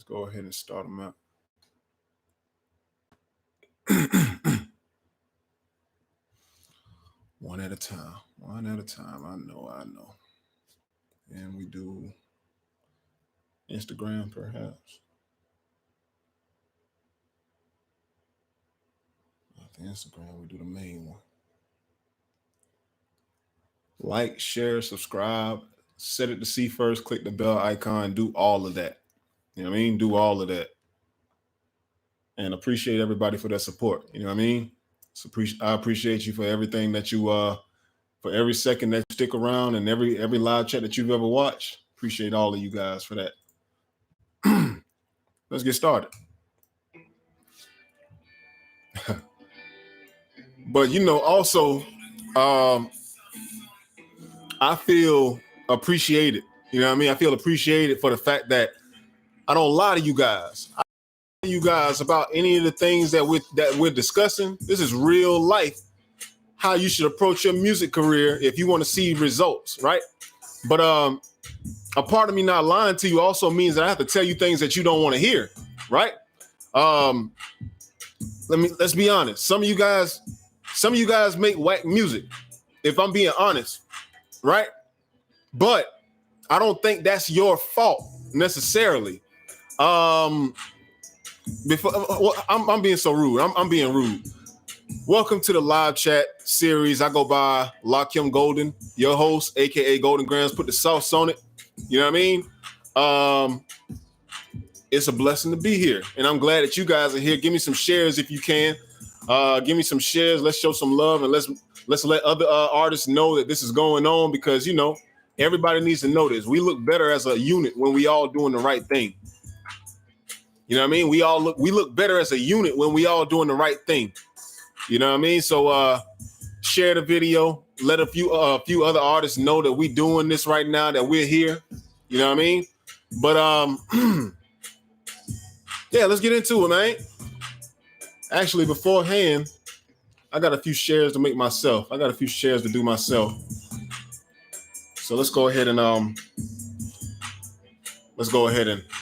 go ahead and start them out. One at a time. One at a time. I know. And we do Instagram, perhaps. Not the Instagram, we do the main one. Like, share, subscribe, set it to see first, click the bell icon, do all of that. You know what I mean? Do all of that. And appreciate everybody for their support. You know what I mean? So I appreciate you for everything that you for every second that you stick around and every live chat that you've ever watched. Appreciate all of you guys for that. Let's get started. But also I feel appreciated. You know what I mean? I feel appreciated for the fact that I don't lie to you guys. I don't lie to you guys about any of the things that we're discussing. This is real life, how you should approach your music career if you want to see results, right? But a part of me not lying to you also means that I have to tell you things that you don't want to hear, right? Let's be honest. Some of you guys make whack music, if I'm being honest, right? But I don't think that's your fault necessarily. I'm being so rude. I'm being rude. Welcome to the live chat series. I go by Lakim Golden, your host, aka Golden Gramz. Put the sauce on it. You know what I mean? It's a blessing to be here, and I'm glad that you guys are here. Give me some shares if you can. Give me some shares. Let's show some love, and let's let other artists know that this is going on, because everybody needs to know this. We look better as a unit when we all doing the right thing. You know what I mean? We look better as a unit when we all doing the right thing. You know what I mean? So share the video. Let a few other artists know that we doing this right now, that we're here. You know what I mean? But yeah, let's get into it, man. Actually, beforehand, I got a few shares to make myself. I got a few shares to do myself. So let's go ahead and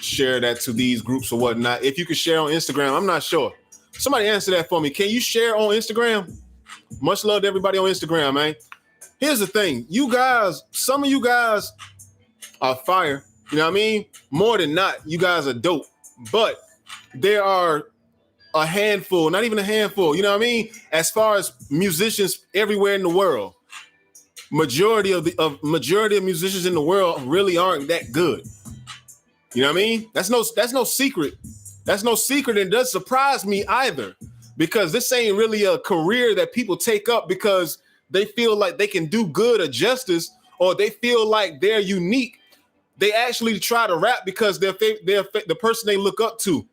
share that to these groups or whatnot. If you can share on Instagram, I'm not sure. Somebody answer that for me. Can you share on Instagram? Much love to everybody on Instagram, man. Here's the thing. You guys, some of you guys are fire. You know what I mean? More than not, you guys are dope. But there are a handful, not even a handful, you know what I mean? As far as musicians everywhere in the world, majority of musicians in the world really aren't that good. You know what I mean? That's no secret. That's no secret, and it doesn't surprise me either, because this ain't really a career that people take up because they feel like they can do good or justice, or they feel like they're unique. They actually try to rap because the person they look up to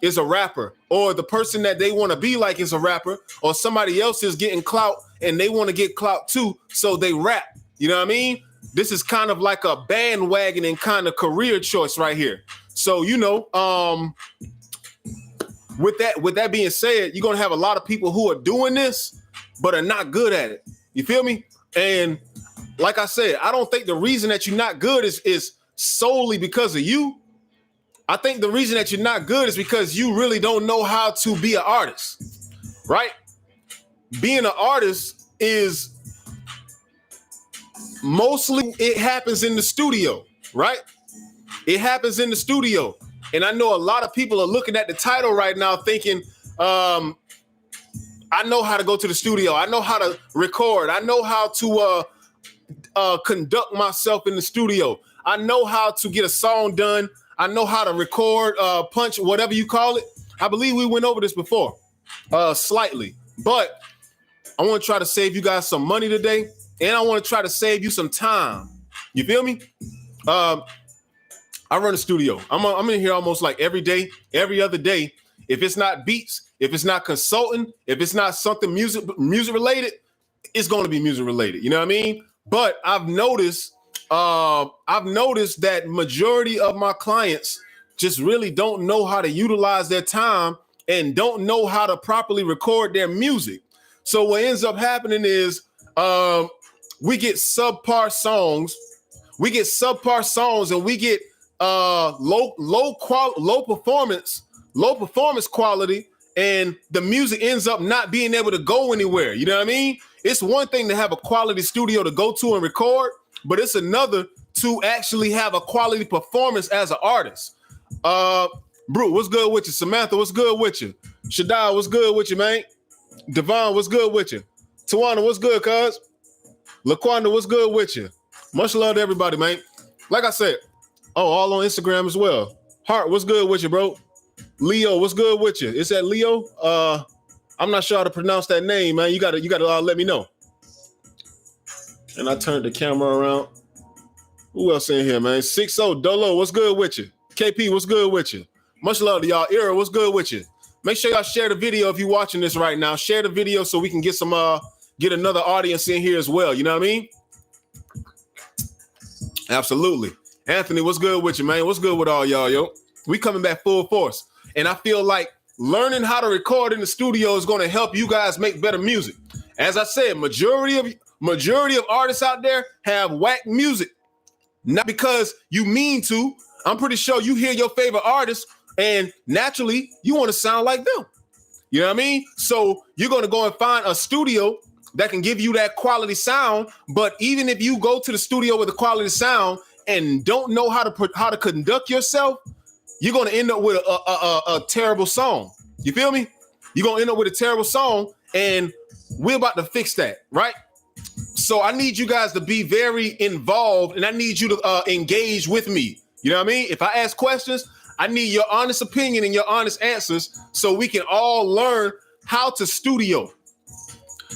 is a rapper, or the person that they want to be like is a rapper, or somebody else is getting clout and they want to get clout too, so they rap. You know what I mean? This is kind of like a bandwagon and kind of career choice right here. So, with that being said, you're going to have a lot of people who are doing this, but are not good at it. You feel me? And like I said, I don't think the reason that you're not good is solely because of you. I think the reason that you're not good is because you really don't know how to be an artist, right? Being an artist is mostly, it happens in the studio, right? It happens in the studio. And I know a lot of people are looking at the title right now thinking, I know how to go to the studio. I know how to record. I know how to conduct myself in the studio. I know how to get a song done. I know how to record, punch, whatever you call it. I believe we went over this before, slightly. But I want to try to save you guys some money today, and I want to try to save you some time. You feel me? I run a studio. I'm in here almost like every day, every other day. If it's not beats, if it's not consulting, if it's not something music related, it's going to be music related. You know what I mean? But I've noticed that majority of my clients just really don't know how to utilize their time and don't know how to properly record their music. So what ends up happening is we get subpar songs. And we get low performance quality, and the music ends up not being able to go anywhere. You know what I mean? It's one thing to have a quality studio to go to and record, but it's another to actually have a quality performance as an artist. Brew, what's good with you? Samantha, what's good with you? Shadai, what's good with you, man? Devon, what's good with you? Tawana, what's good, cuz? Laquanda, what's good with you? Much love to everybody, man. Like I said, all on Instagram as well. Hart, what's good with you, bro? Leo, what's good with you? Is that Leo? I'm not sure how to pronounce that name, man. You gotta let me know. And I turned the camera around. Who else in here, man? 6-0 Dolo, what's good with you? KP, what's good with you? Much love to y'all. Era, what's good with you? Make sure y'all share the video if you're watching this right now. Share the video so we can get get another audience in here as well. You know what I mean? Absolutely. Anthony, what's good with you, man? What's good with all y'all, yo? We coming back full force. And I feel like learning how to record in the studio is going to help you guys make better music. As I said, majority of artists out there have whack music. Not because you mean to. I'm pretty sure you hear your favorite artist and naturally you want to sound like them. You know what I mean? So you're going to go and find a studio that can give you that quality sound. But even if you go to the studio with a quality sound and don't know how to conduct yourself, you're going to end up with a terrible song. You feel me? You're going to end up with a terrible song, and we're about to fix that, right? So I need you guys to be very involved, and I need you to engage with me. You know what I mean? If I ask questions, I need your honest opinion and your honest answers so we can all learn how to studio.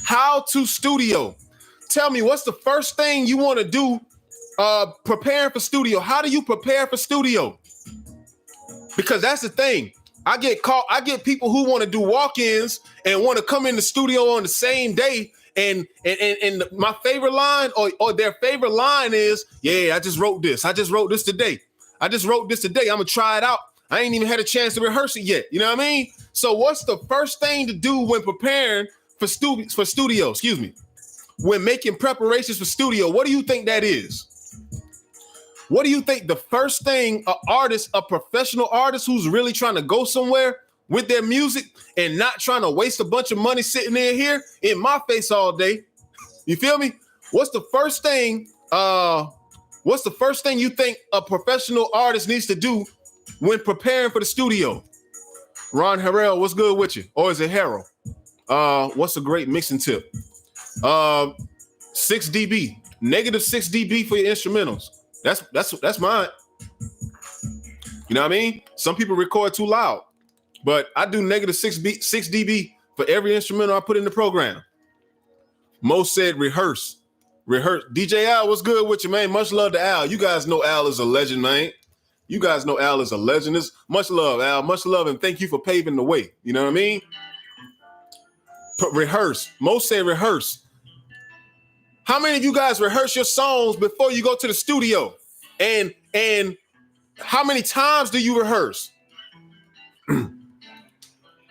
How to studio. Tell me, what's the first thing you want to do preparing for studio? How do you prepare for studio? Because that's the thing. I get people who want to do walk-ins and want to come in the studio on the same day. And my favorite line or their favorite line is, yeah, I just wrote this. I just wrote this today. I'm going to try it out. I ain't even had a chance to rehearse it yet. You know what I mean? So what's the first thing to do when preparing for studio? Excuse me. When making preparations for studio, what do you think that is? What do you think the first thing a professional artist who's really trying to go somewhere with their music and not trying to waste a bunch of money sitting in here in my face all day? You feel me? What's the first thing you think a professional artist needs to do when preparing for the studio? Ron Harrell, what's good with you? Or is it Harold? What's a great mixing tip? 6 dB, negative 6 dB for your instrumentals. That's mine. You know what I mean? Some people record too loud, but I do negative 6 dB for every instrumental I put in the program. Mo said rehearse. DJ Al, what's good with you, man? Much love to Al. You guys know Al is a legend, man. You guys know Al is a legend. It's much love, Al. Much love, and thank you for paving the way. You know what I mean? Rehearse. Mo said rehearse. How many of you guys rehearse your songs before you go to the studio? And how many times do you rehearse? I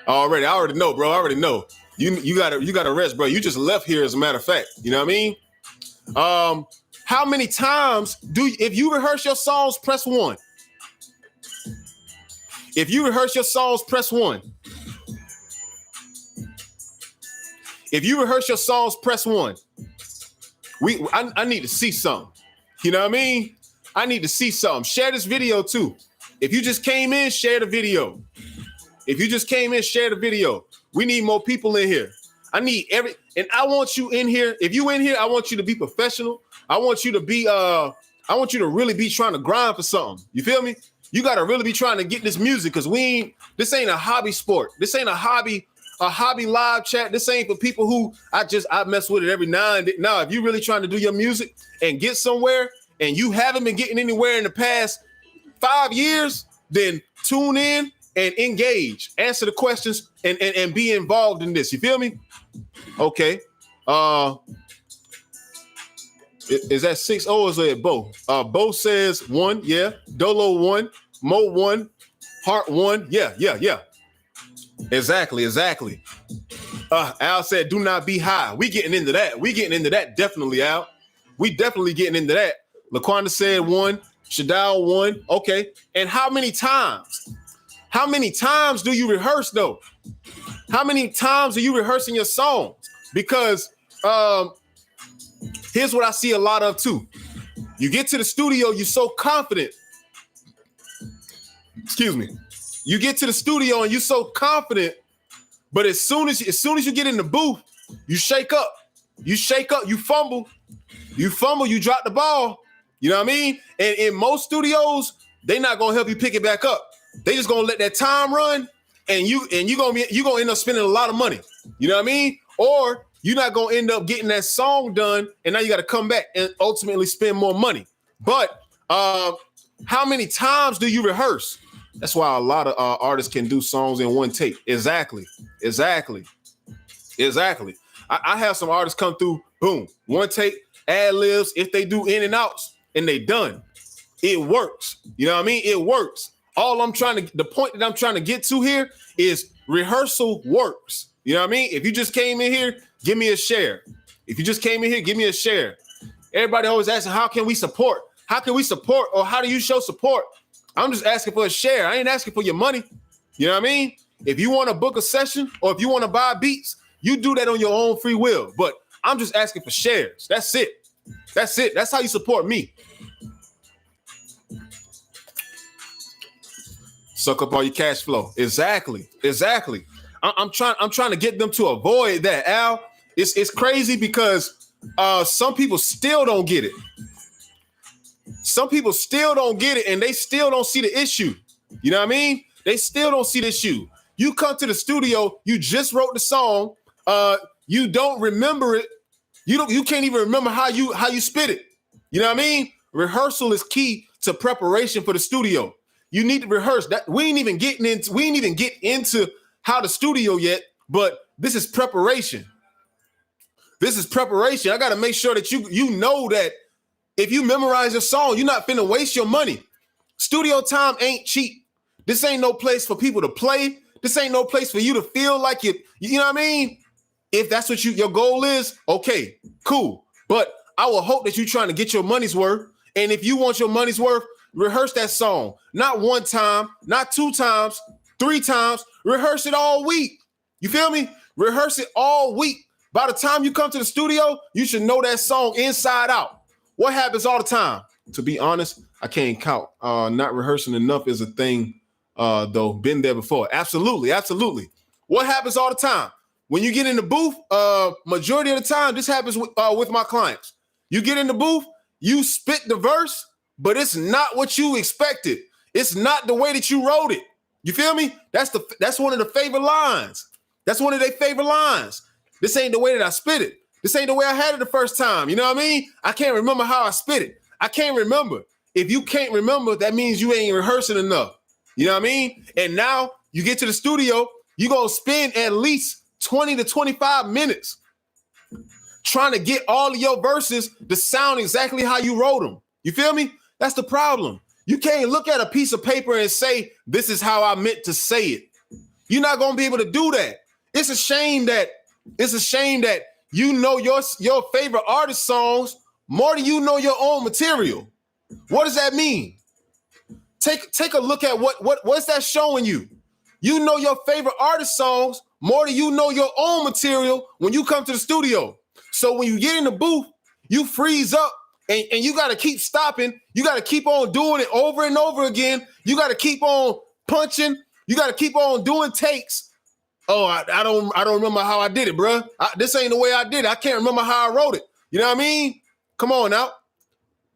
already know, bro. I already know. You gotta rest, bro. You just left here, as a matter of fact. You know what I mean? How many times if you rehearse your songs, press 1. If you rehearse your songs, press 1. If you rehearse your songs, press 1. I need to see something. You know what I mean? I need to see something. Share this video too. If you just came in, share the video. We need more people in here. And I want you in here. If you in here, I want you to be professional. I want you to really be trying to grind for something. You feel me? You got to really be trying to get this music, because this ain't a hobby sport. This ain't a hobby live chat. This ain't for people who I mess with it every now and then. No, if you really trying to do your music and get somewhere and you haven't been getting anywhere in the past 5 years, then tune in and engage, answer the questions and be involved in this. You feel me? Okay. Is that 6 or is it Bo? Bo says 1. Yeah. Dolo 1. Mo 1. Heart 1. Yeah. Exactly. Al said, do not be high. We getting into that. Definitely, Al. We definitely getting into that. Laquanda said 1. Shadal 1. Okay. And how many times? How many times do you rehearse though? How many times are you rehearsing your songs? Because here's what I see a lot of too. You get to the studio, you're so confident. Excuse me. You get to the studio and you're so confident, but as soon as you get in the booth, you shake up. You fumble, you drop the ball. You know what I mean? And in most studios, they're not gonna help you pick it back up. They just gonna let that time run, and you gonna end up spending a lot of money. You know what I mean? Or you're not gonna end up getting that song done, and now you got to come back and ultimately spend more money. But how many times do you rehearse? That's why a lot of artists can do songs in one take. Exactly. I have some artists come through, boom, one take, ad-libs, if they do in and outs, and they done. It works. You know what I mean? It works. The point that I'm trying to get to here is rehearsal works. You know what I mean? If you just came in here, give me a share. If you just came in here, give me a share. Everybody always asking, how can we support? How can we support, or how do you show support? I'm just asking for a share. I ain't asking for your money. You know what I mean? If you want to book a session or if you want to buy beats, you do that on your own free will. But I'm just asking for shares. That's it. That's how you support me. Suck up all your cash flow. Exactly. I'm trying to get them to avoid that, Al. It's crazy because some people still don't get it. Some people still don't get it, and they still don't see the issue. You know what I mean? They still don't see the issue. You come to the studio, you just wrote the song, you don't remember it. You can't even remember how you spit it. You know what I mean? Rehearsal is key to preparation for the studio. You need to rehearse. That we ain't even get into how the studio yet, but this is preparation. I got to make sure that you know that if you memorize a song, you're not finna waste your money. Studio time ain't cheap. This ain't no place for people to play. This ain't no place for you to feel like you know what I mean? If that's what your goal is, okay, cool. But I will hope that you're trying to get your money's worth. And if you want your money's worth, rehearse that song. Not one time, not 2 times, 3 times. Rehearse it all week. You feel me? Rehearse it all week. By the time you come to the studio, you should know that song inside out. What happens all the time? To be honest, I can't count. Not rehearsing enough is a thing, though. Been there before. Absolutely. What happens all the time? When you get in the booth, majority of the time, this happens with my clients. You get in the booth, you spit the verse, but it's not what you expected. It's not the way that you wrote it. You feel me? That's one of the favorite lines. That's one of their favorite lines. This ain't the way that I spit it. This ain't the way I had it the first time. You know what I mean? I can't remember how I spit it. I can't remember. If you can't remember, that means you ain't rehearsing enough. You know what I mean? And now you get to the studio, you're going to spend at least 20 to 25 minutes trying to get all of your verses to sound exactly how you wrote them. You feel me? That's the problem. You can't look at a piece of paper and say, this is how I meant to say it. You're not going to be able to do that. It's a shame that you know your favorite artist songs more than you know your own material. What does that mean? Take a look at what's that showing you? You know your favorite artist songs more than you know your own material when you come to the studio. So when you get in the booth, you freeze up and you got to keep stopping. You got to keep on doing it over and over again. You got to keep on punching. You got to keep on doing takes. Oh, I don't remember how I did it, bro. This ain't the way I did it. I can't remember how I wrote it. You know what I mean? Come on now.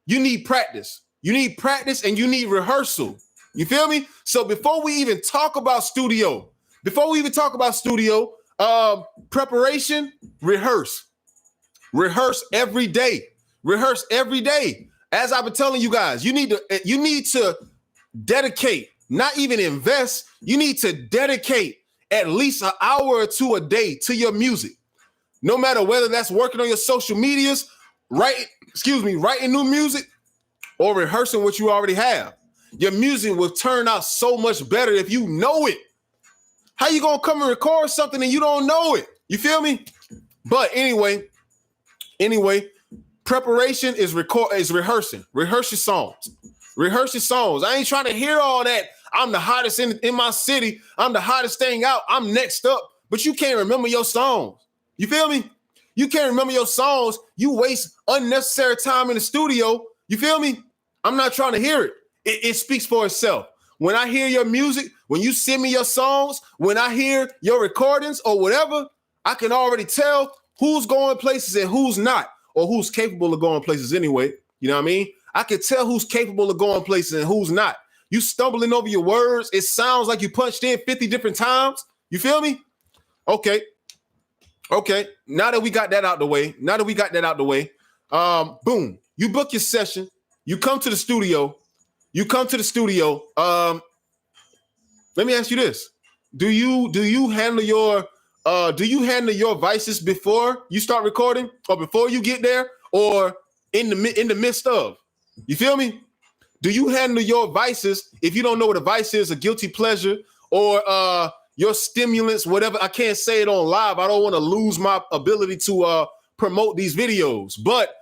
You need practice. You need practice and you need rehearsal. You feel me? So before we even talk about studio, preparation, rehearse. Rehearse every day. Rehearse every day. As I've been telling you guys, you need to dedicate, not even invest. You need to dedicate at least an hour or 2 a day to your music. No matter whether that's working on your social medias, writing new music, or rehearsing what you already have. Your music will turn out so much better if you know it. How you gonna come and record something and you don't know it? You feel me? But anyway, preparation is rehearsing. Rehearse your songs. Rehearse your songs. I ain't trying to hear all that. I'm the hottest in my city. I'm the hottest thing out. I'm next up. But you can't remember your songs. You feel me? You can't remember your songs. You waste unnecessary time in the studio. You feel me? I'm not trying to hear it. It speaks for itself. When I hear your music, when you send me your songs, when I hear your recordings or whatever, I can already tell who's going places and who's not, or who's capable of going places anyway. You know what I mean? I can tell who's capable of going places and who's not. You stumbling over your words. It sounds like you punched in 50 different times. You feel me? Okay. Now that we got that out the way, boom, you book your session. You come to the studio. Let me ask you this. Do you handle your vices before you start recording, or before you get there, or in the midst of? You feel me? Do you handle your vices? If you don't know what a vice is, a guilty pleasure, or your stimulants, whatever. I can't say it on live. I don't want to lose my ability to promote these videos. But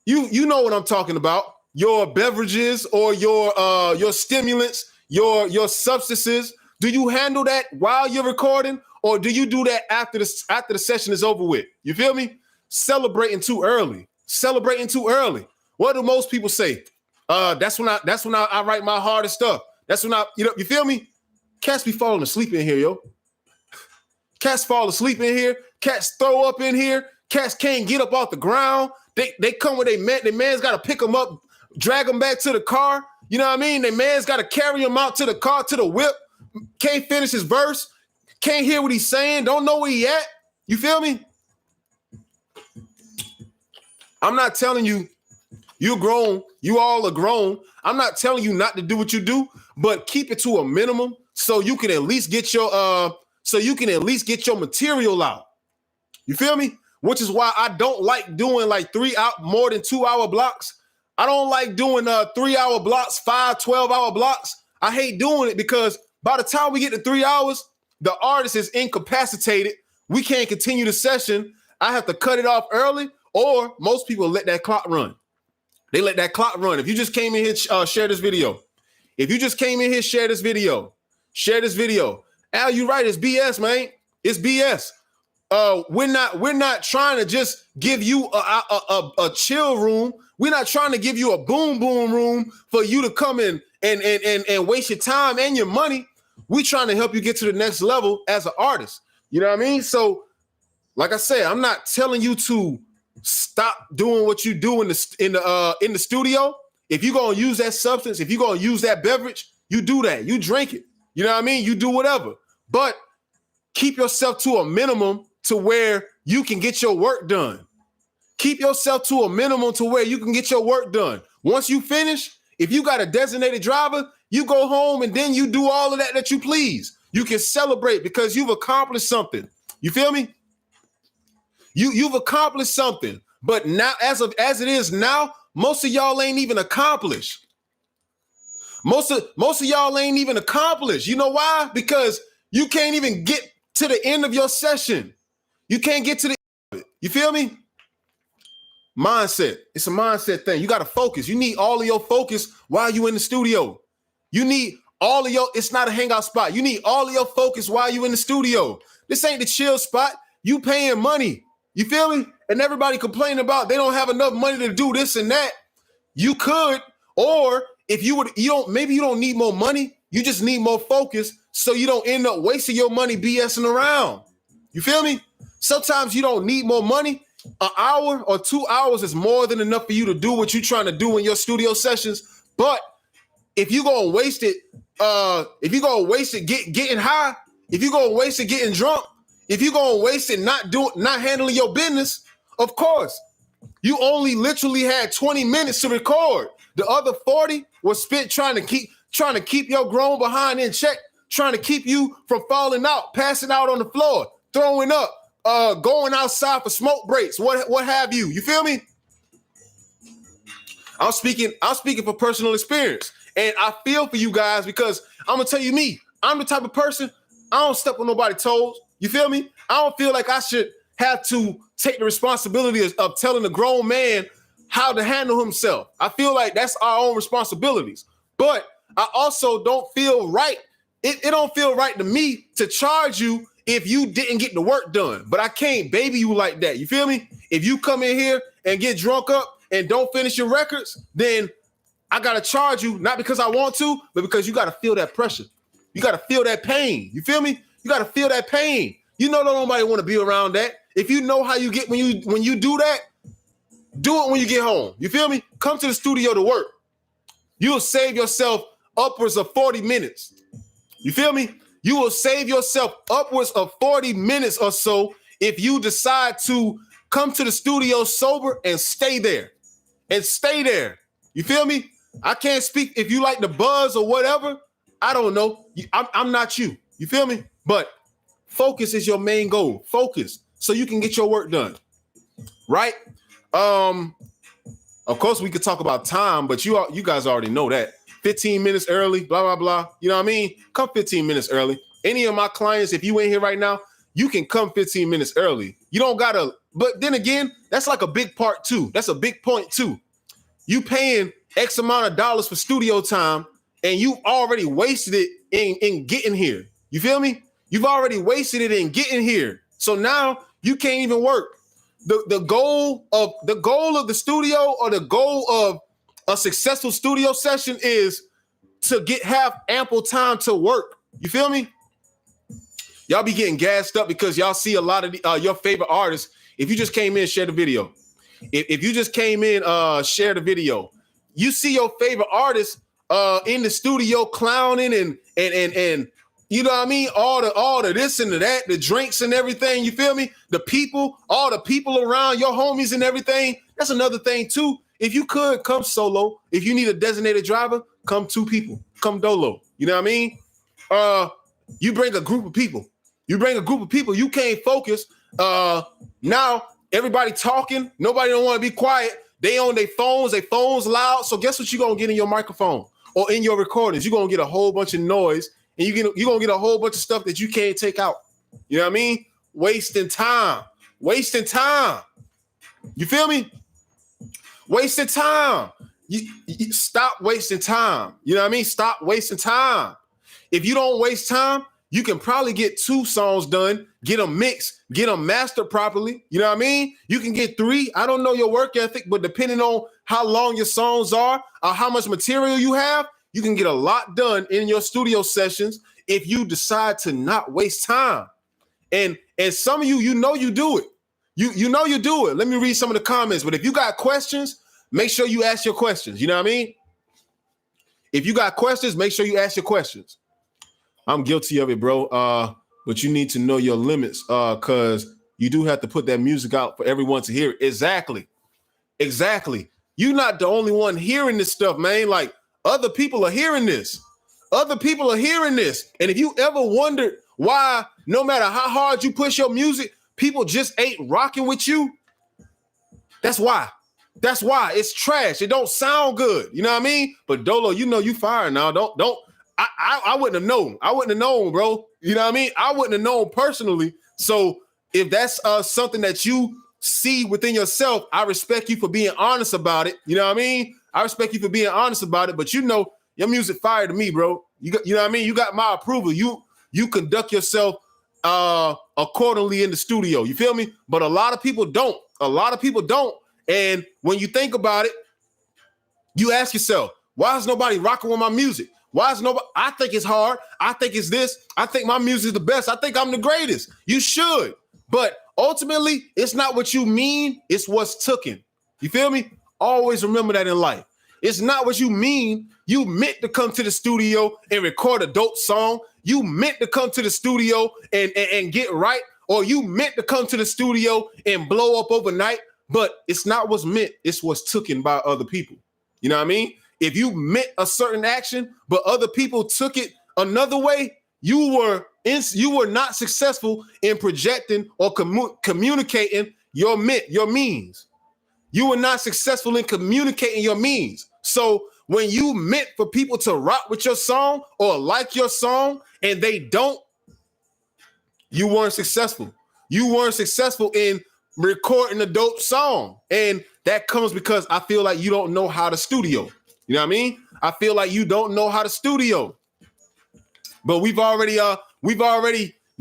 you know what I'm talking about. Your beverages or your stimulants, your substances. Do you handle that while you're recording, or do you do that after the session is over with? You feel me? Celebrating too early. What do most people say? That's when I write my hardest stuff. That's when you feel me? Cats be falling asleep in here, yo. Cats fall asleep in here. Cats throw up in here. Cats can't get up off the ground. They come with their man. Their man's got to pick them up, drag them back to the car. You know what I mean? Their man's got to carry them out to the car, to the whip. Can't finish his verse. Can't hear what he's saying. Don't know where he at. You feel me? I'm not telling you, you're grown. You all are grown. I'm not telling you not to do what you do, but keep it to a minimum so you can at least get your material out. You feel me? Which is why I don't like doing like more than 2 hour blocks. I don't like doing 3 hour blocks, 5, 12 hour blocks. I hate doing it because by the time we get to 3 hours, the artist is incapacitated. We can't continue the session. I have to cut it off early, or most people let that clock run. They let that clock run. If you just came in here, share this video. Share this video. Al, you right. It's BS, man. It's BS. We're not trying to just give you a chill room. We're not trying to give you a boom room for you to come in and waste your time and your money. We're trying to help you get to the next level as an artist. You know what I mean? So, like I said, I'm not telling you to stop doing what you do in the studio. If you're gonna use that substance, if you're gonna use that beverage, you do that. You drink it. You know what I mean? You do whatever. But keep yourself to a minimum to where you can get your work done. Keep yourself to a minimum to where you can get your work done. Once you finish, if you got a designated driver, you go home and then you do all of that you please. You can celebrate because you've accomplished something. You feel me? You've accomplished something. But now, as it is now, most of y'all ain't even accomplished. Most of y'all ain't even accomplished. You know why? Because you can't even get to the end of your session. You can't get to the end of it. You feel me? Mindset. It's a mindset thing. You got to focus. You need all of your focus while you in the studio. You need all of your, it's not a hangout spot. You need all of your focus while you in the studio. This ain't the chill spot. You paying money. You feel me? And everybody complaining about they don't have enough money to do this and that. You could, or if you would, maybe you don't need more money. You just need more focus so you don't end up wasting your money BSing around. You feel me? Sometimes you don't need more money. An hour or 2 hours is more than enough for you to do what you're trying to do in your studio sessions. But if you're gonna waste it, getting high, if you're gonna waste it getting drunk, if you're gonna waste it not handling your business, of course, you only literally had 20 minutes to record. The other 40 was spent trying to keep your grown behind in check, trying to keep you from falling out, passing out on the floor, throwing up, going outside for smoke breaks, what have you. You feel me? I'm speaking for personal experience. And I feel for you guys because I'm gonna tell you me, I'm the type of person, I don't step on nobody's toes. You feel me? I don't feel like I should have to take the responsibility of telling a grown man how to handle himself. I feel like that's our own responsibilities. But I also don't feel right. It don't feel right to me to charge you if you didn't get the work done. But I can't baby you like that. You feel me? If you come in here and get drunk up and don't finish your records, then I got to charge you, not because I want to, but because you got to feel that pressure. You got to feel that pain. You feel me? You got to feel that pain. You know, nobody want to be around that. If you know how you get when you do that, do it when you get home. You feel me? Come to the studio to work. You'll save yourself upwards of 40 minutes. You feel me? You will save yourself upwards of 40 minutes or so if you decide to come to the studio sober and stay there. And stay there. You feel me? I can't speak if you like the buzz or whatever. I don't know. I'm not you. You feel me? But focus is your main goal. Focus so you can get your work done. Right? Of course, we could talk about time, but you guys already know that. 15 minutes early, blah, blah, blah. You know what I mean? Come 15 minutes early. Any of my clients, if you in here right now, you can come 15 minutes early. You don't got to. But then again, that's like a big part too. That's a big point too. You paying X amount of dollars for studio time and you already wasted it in getting here. You feel me? You've already wasted it in getting here. So now you can't even work. The goal of the studio or the goal of a successful studio session is to have ample time to work. You feel me? Y'all be getting gassed up because y'all see a lot of your favorite artists. If you just came in, share the video. If you just came in, share the video. You see your favorite artists in the studio clowning and you know what I mean? All the this and the that, the drinks and everything. You feel me? The people, all the people around, your homies and everything. That's another thing too. If you could come solo, if you need a designated driver, come 2 people, come dolo. You know what I mean? You bring a group of people. You can't focus. Now everybody talking. Nobody don't want to be quiet. They on their phones loud. So guess what you're going to get in your microphone or in your recordings? You're going to get a whole bunch of noise and you're going to get a whole bunch of stuff that you can't take out. You know what I mean? Wasting time. You feel me? Wasting time. You stop wasting time. You know what I mean? Stop wasting time. If you don't waste time, you can probably get 2 songs done, get them mixed, get them mastered properly. You know what I mean? You can get 3. I don't know your work ethic, but depending on how long your songs are or how much material you have, you can get a lot done in your studio sessions if you decide to not waste time. And some of you, you know you do it. You know you do it. Let me read some of the comments. But if you got questions, make sure you ask your questions. You know what I mean? If you got questions, make sure you ask your questions. I'm guilty of it, bro. But you need to know your limits because you do have to put that music out for everyone to hear it. Exactly. You're not the only one hearing this stuff, man. Like other people are hearing this. And if you ever wondered why, no matter how hard you push your music, people just ain't rocking with you, that's why. It's trash. It don't sound good. You know what I mean? But Dolo, you know you fire now. Don't. I wouldn't have known. Bro. You know what I mean? I wouldn't have known personally. So if that's something that you see within yourself, I respect you for being honest about it. You know what I mean? I respect you for being honest about it. But you know, your music fire to me, bro. You know what I mean? You got my approval. You conduct yourself accordingly in the studio. You feel me? But a lot of people don't. And when you think about it, you ask yourself, why is nobody rocking with my music? Why is nobody? I think it's hard. I think it's this. I think my music is the best. I think I'm the greatest. You should. But ultimately, it's not what you mean. It's what's tooken. You feel me? Always remember that in life. It's not what you mean. You meant to come to the studio and record a dope song. You meant to come to the studio and get right. Or you meant to come to the studio and blow up overnight. But it's not what's meant. It's what's tooken by other people. You know what I mean? If you meant a certain action, but other people took it another way, you were not successful in projecting or communicating your means. You were not successful in communicating your means. So when you meant for people to rock with your song or like your song and they don't, you weren't successful. You weren't successful in recording a dope song. And that comes because I feel like you don't know how to studio. You know what I mean? I feel like you don't know how to studio. But we've already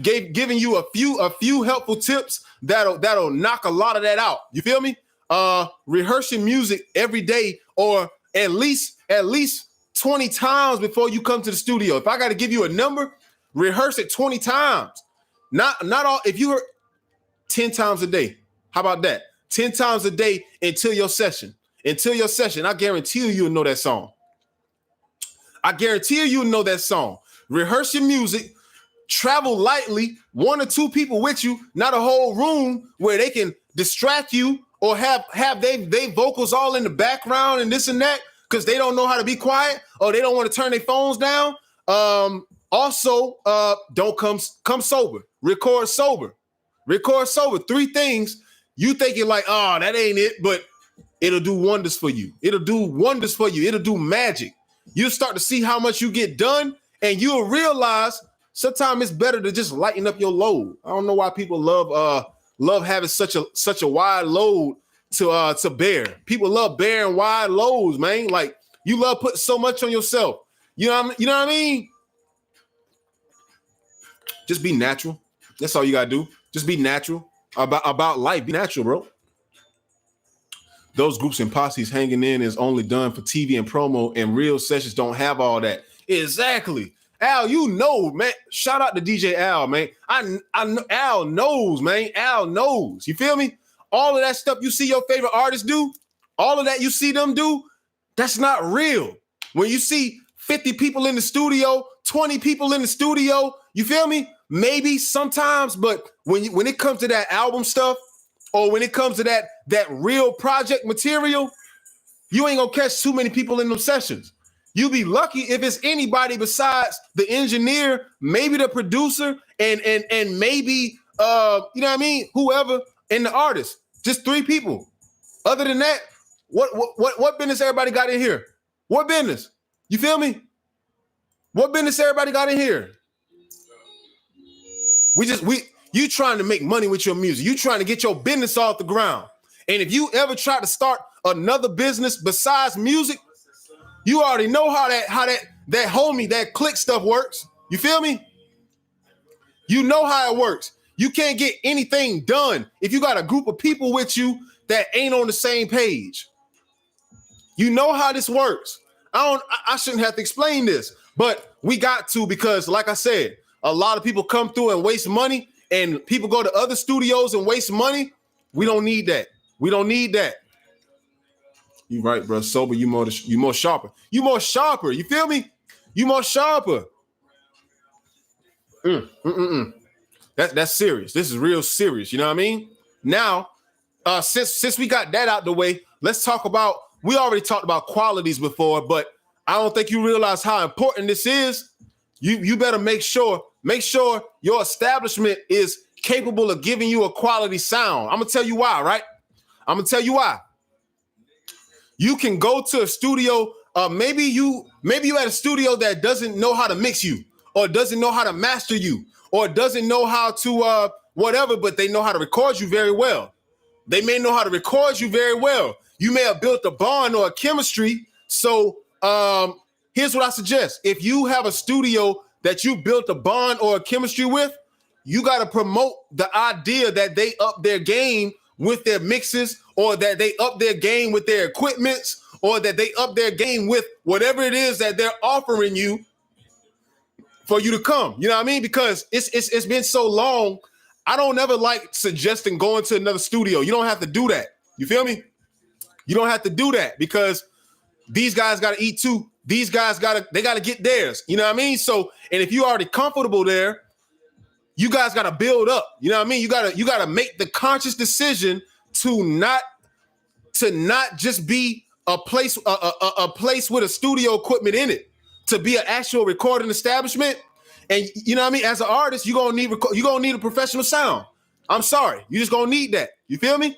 given you a few helpful tips that'll knock a lot of that out. You feel me? Rehearsing music every day, or at least 20 times before you come to the studio. If I got to give you a number, rehearse it 20 times. Not all. If you heard 10 times a day, how about that? 10 times a day until your session. Until your session, I guarantee you'll know that song. I guarantee you'll know that song. Rehearse your music. Travel lightly. 1 or 2 people with you, not a whole room where they can distract you or have they vocals all in the background and this and that because they don't know how to be quiet or they don't want to turn their phones down. Also, don't come sober. Record sober. Record sober. 3 things you thinking like, oh, that ain't it, but it'll do wonders for you. It'll do wonders for you. It'll do magic. You'll start to see how much you get done, and you'll realize sometimes it's better to just lighten up your load. I don't know why people love having such a wide load to bear. People love bearing wide loads, man. Like you love putting so much on yourself. You know what I mean? Just be natural. That's all you gotta do. Just be natural about life. Be natural, bro. Those groups and posses hanging in is only done for TV and promo, and real sessions don't have all that. Exactly. Al, you know, man. Shout out to DJ Al, man. I know Al knows, man. Al knows. You feel me? All of that stuff you see your favorite artists do, all of that you see them do, that's not real. When you see 50 people in the studio, 20 people in the studio, you feel me? Maybe sometimes, but when it comes to that album stuff, or when it comes to that real project material, you ain't gonna catch too many people in them sessions. You be lucky if it's anybody besides the engineer, maybe the producer, and maybe you know what I mean, whoever, and the artist. Just 3 people. Other than that, what business everybody got in here? What business? You feel me? What business everybody got in here? You trying to make money with your music. You trying to get your business off the ground. And if you ever try to start another business besides music, you already know how that click stuff works. You feel me? You know how it works. You can't get anything done if you got a group of people with you that ain't on the same page. You know how this works. I shouldn't have to explain this, but we got to, because like I said, a lot of people come through and waste money, and people go to other studios and waste money. We don't need that. We don't need that. You right, bro. Sober, you more sharper. You more sharper. You feel me? You more sharper. That's serious. This is real serious. You know what I mean? Now, since we got that out the way, let's talk about. We already talked about qualities before, but I don't think you realize how important this is. You better make sure your establishment is capable of giving you a quality sound. I'm gonna tell you why, right? I'm gonna tell you why. You can go to a studio. Maybe you at a studio that doesn't know how to mix you, or doesn't know how to master you, or doesn't know how to whatever, but they know how to record you very well. They may know how to record you very well. You may have built a bond or a chemistry. So here's what I suggest. If you have a studio that you built a bond or a chemistry with, you got to promote the idea that they up their game with their mixes, or that they up their game with their equipments, or that they up their game with whatever it is that they're offering you for you to come. You know what I mean? Because it's been so long. I don't ever like suggesting going to another studio. You don't have to do that. You feel me? You don't have to do that, because these guys got to eat too. These guys got to get theirs. You know what I mean? So, and if you're already comfortable there, you guys got to build up. You know what I mean? You got to make the conscious decision to not just be a place with a studio equipment in it, to be an actual recording establishment. And you know what I mean? As an artist, you're gonna need a professional sound. I'm sorry, you just gonna need that. You feel me?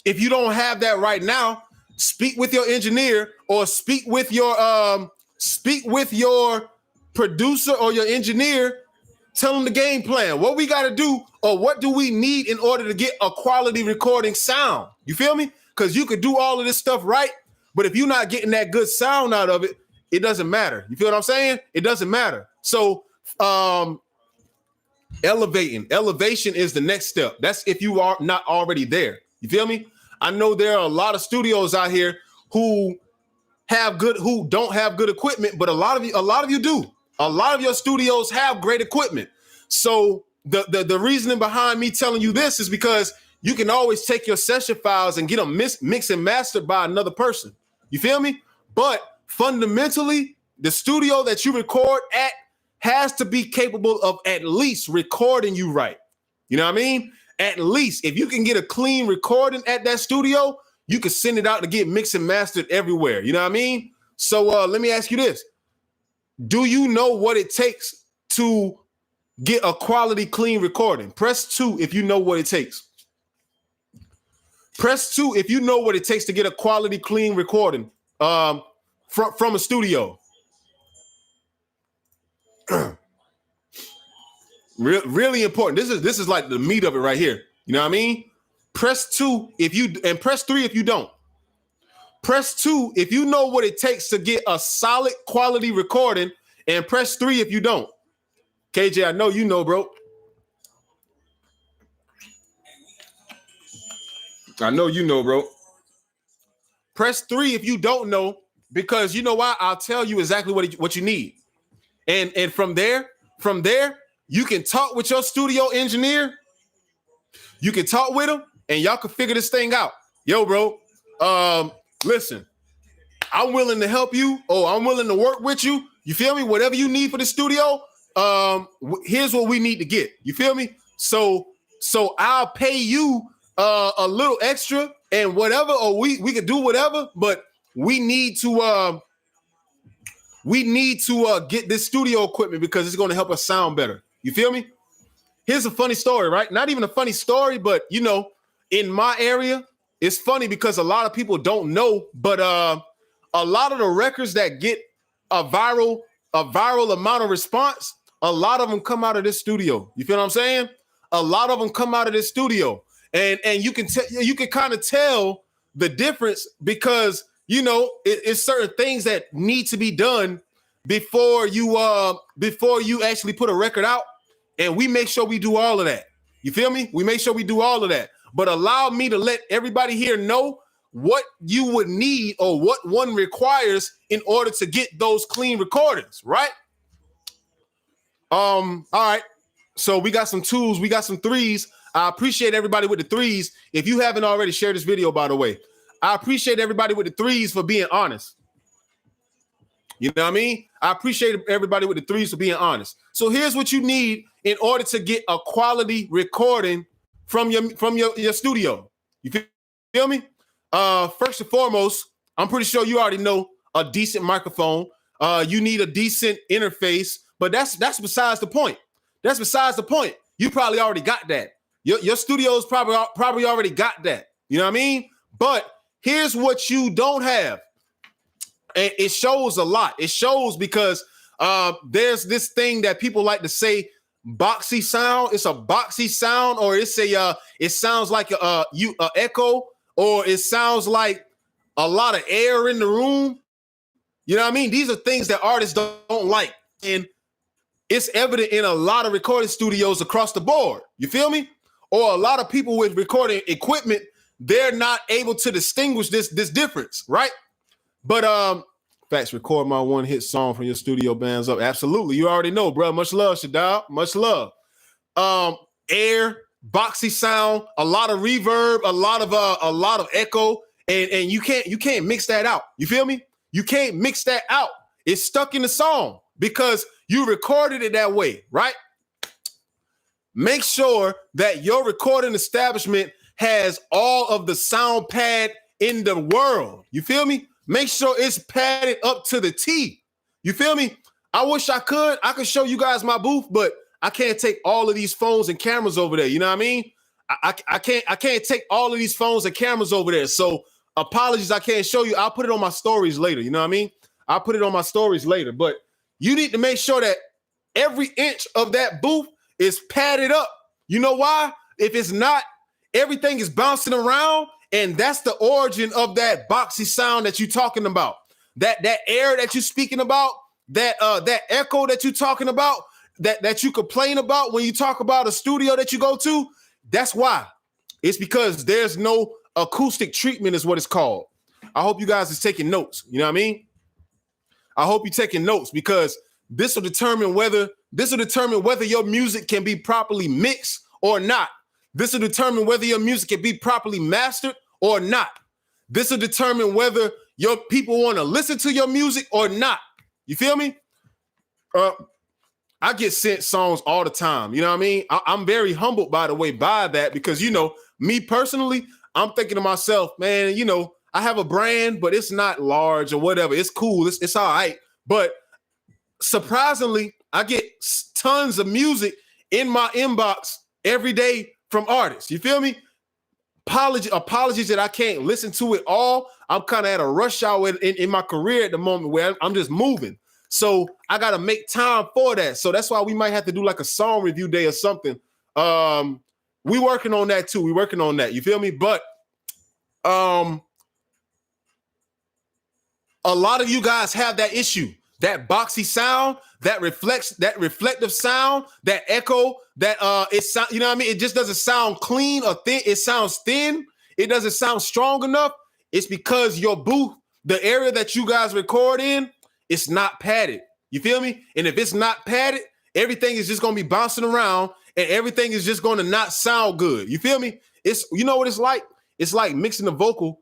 If you don't have that right now, speak with your engineer, or speak with your producer or your engineer, Tell them the game plan. What we got to do, or what do we need in order to get a quality recording sound? You feel me? Because you could do all of this stuff right, but if you're not getting that good sound out of it, it doesn't matter. You feel what I'm saying? It doesn't matter. So elevation is the next step. That's if you are not already there. You feel me? I know there are a lot of studios out here who don't have good equipment, but a lot of you do. A lot of your studios have great equipment. So the reasoning behind me telling you this is because you can always take your session files and get them mixed and mastered by another person. You feel me? But fundamentally, the studio that you record at has to be capable of at least recording you right. You know what I mean? At least if you can get a clean recording at that studio, you can send it out to get mixed and mastered everywhere. You know what I mean? So let me ask you this. Do you know what it takes to get a quality, clean recording? Press 2 if you know what it takes. Press 2 if you know what it takes to get a quality, clean recording from a studio. Really important. This is like the meat of it right here. You know what I mean? Press 2 and press 3 if you don't. Press 2 if you know what it takes to get a solid quality recording, and press 3 if you don't. KJ, I know you know, bro. I know you know, bro. Press 3 if you don't know, because you know why? I'll tell you exactly what you need. And from there, you can talk with your studio engineer. You can talk with him, and y'all can figure this thing out. Yo, bro, listen, I'm willing to help you, or I'm willing to work with you. You feel me? Whatever you need for the studio, here's what we need to get. You feel me? So I'll pay you a little extra and whatever, or we could do whatever, but we need to get this studio equipment because it's going to help us sound better. You feel me? Here's a funny story, right? Not even a funny story, but you know, in my area, it's funny because a lot of people don't know, but a lot of the records that get a viral amount of response, a lot of them come out of this studio. You feel what I'm saying? A lot of them come out of this studio, and you can kind of tell the difference because you know it's certain things that need to be done before you actually put a record out, and we make sure we do all of that. You feel me? We make sure we do all of that. But allow me to let everybody here know what you would need or what one requires in order to get those clean recordings, right? All right. So we got some twos, we got some threes. I appreciate everybody with the threes. If you haven't already, share this video, by the way. I appreciate everybody with the threes for being honest. You know what I mean? I appreciate everybody with the threes for being honest. So here's what you need in order to get a quality recording from your studio. You feel me? First and foremost, I'm pretty sure you already know a decent microphone. You need a decent interface, but that's besides the point. That's besides the point. You probably already got that. Your studio's probably already got that. You know what I mean? But here's what you don't have. And it shows a lot. It shows because there's this thing that people like to say, boxy sound. It's a boxy sound, or it's it sounds like a echo, or it sounds like a lot of air in the room. You know what I mean? These are things that artists don't like, and it's evident in a lot of recording studios across the board. You feel me? Or a lot of people with recording equipment, they're not able to distinguish this difference, right? But facts, record my one hit song from your studio bands up. Absolutely. You already know, bro. Much love, Shadal. Much love. Air, boxy sound, a lot of reverb, a lot of echo, and you can't mix that out. You feel me? You can't mix that out. It's stuck in the song because you recorded it that way, right? Make sure that your recording establishment has all of the sound pad in the world. You feel me? Make sure it's padded up to the T. You feel me? I wish I could show you guys my booth, but I can't take all of these phones and cameras over there. You know what I mean? I can't take all of these phones and cameras over there. So apologies, I can't show you. I'll put it on my stories later. You know what I mean? I'll put it on my stories later. But you need to make sure that every inch of that booth is padded up. You know why? If it's not, everything is bouncing around, and that's the origin of that boxy sound that you're talking about. That air that you're speaking about, that echo that you're talking about, that you complain about when you talk about a studio that you go to. That's why. It's because there's no acoustic treatment, is what it's called. I hope you guys is taking notes. You know what I mean? I hope you're taking notes, because this will determine whether your music can be properly mixed or not. This will determine whether your music can be properly mastered or not. This will determine whether your people want to listen to your music or not. You feel me? I get sent songs all the time. You know what I mean? I'm very humbled, by the way, by that, because, you know, me personally, I'm thinking to myself, man, you know, I have a brand, but it's not large or whatever. It's cool. It's all right. But surprisingly, I get tons of music in my inbox every day from artists. You feel me? Apologies that I can't listen to it all. I'm kind of at a rush hour in my career at the moment where I'm just moving. So I got to make time for that. So that's why we might have to do like a song review day or something. We working on that too. We working on that. You feel me? But a lot of you guys have that issue, that boxy sound, that reflective sound, that echo, that you know what I mean? It just doesn't sound clean or thin. It sounds thin. It doesn't sound strong enough. It's because your booth, the area that you guys record in, it's not padded. You feel me? And if it's not padded, everything is just going to be bouncing around and everything is just going to not sound good. You feel me? You know what it's like? It's like mixing the vocal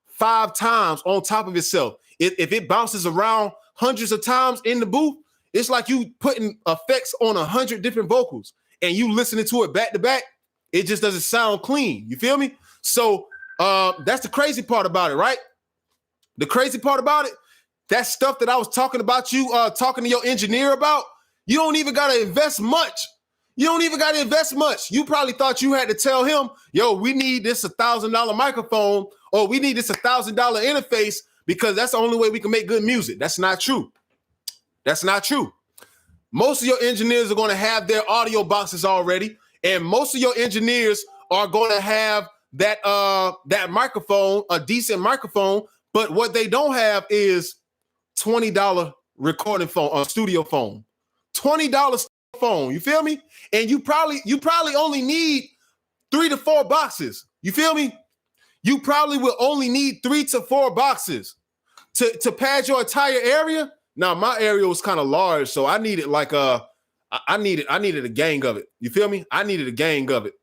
5 times on top of itself. If it bounces around hundreds of times in the booth, it's like you putting effects on 100 different vocals and you listening to it back to back. It just doesn't sound clean. You feel me? So that's the crazy part about it, right? The crazy part about it, that stuff that I was talking about you talking to your engineer about, you don't even got to invest much. You don't even got to invest much. You probably thought you had to tell him, yo, we need this $1,000 microphone, or we need this $1,000 interface, because that's the only way we can make good music. That's not true. That's not true. Most of your engineers are going to have their audio boxes already, and most of your engineers are going to have that microphone, a decent microphone, but what they don't have is $20 recording phone or studio phone. $20 phone, you feel me? And you probably only need 3 to 4 boxes. You feel me? You probably will only need 3 to 4 boxes to pad your entire area. Now, my area was kind of large, so I needed like I needed a gang of it. You feel me? I needed a gang of it.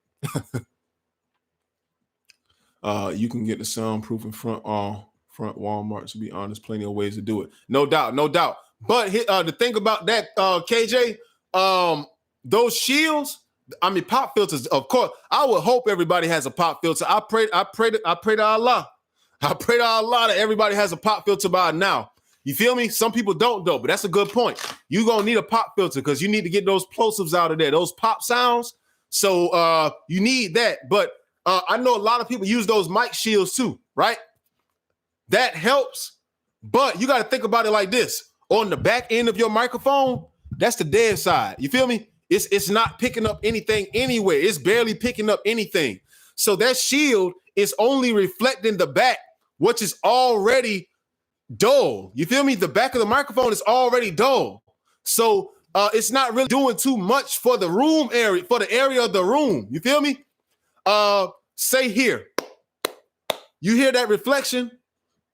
You can get the soundproof in front Walmart, to be honest. Plenty of ways to do it. No doubt, no doubt. But the thing about that, KJ, those shields, I mean, pop filters, of course, I would hope everybody has a pop filter. I pray to Allah. I pray to Allah that everybody has a pop filter by now. You feel me? Some people don't, though, but that's a good point. You're going to need a pop filter because you need to get those plosives out of there, those pop sounds. So you need that. But I know a lot of people use those mic shields too, right? That helps. But you got to think about it like this. On the back end of your microphone, that's the dead side. You feel me? It's not picking up anything anywhere. It's barely picking up anything. So that shield is only reflecting the back, which is already dull. You feel me? The back of the microphone is already dull. So it's not really doing too much for the room area, for the area of the room. You feel me? Say here. You hear that reflection?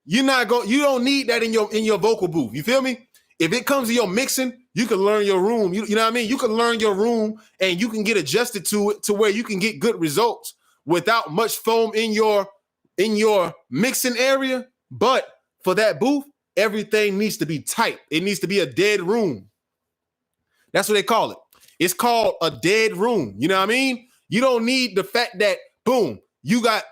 You don't need that in your vocal booth. You feel me? If it comes to your mixing, you can learn your room. You know what I mean? You can learn your room and you can get adjusted to it to where you can get good results without much foam in your mixing area. But for that booth, everything needs to be tight. It needs to be a dead room. That's what they call it. It's called a dead room. You know what I mean? You don't need the fact that, boom, you got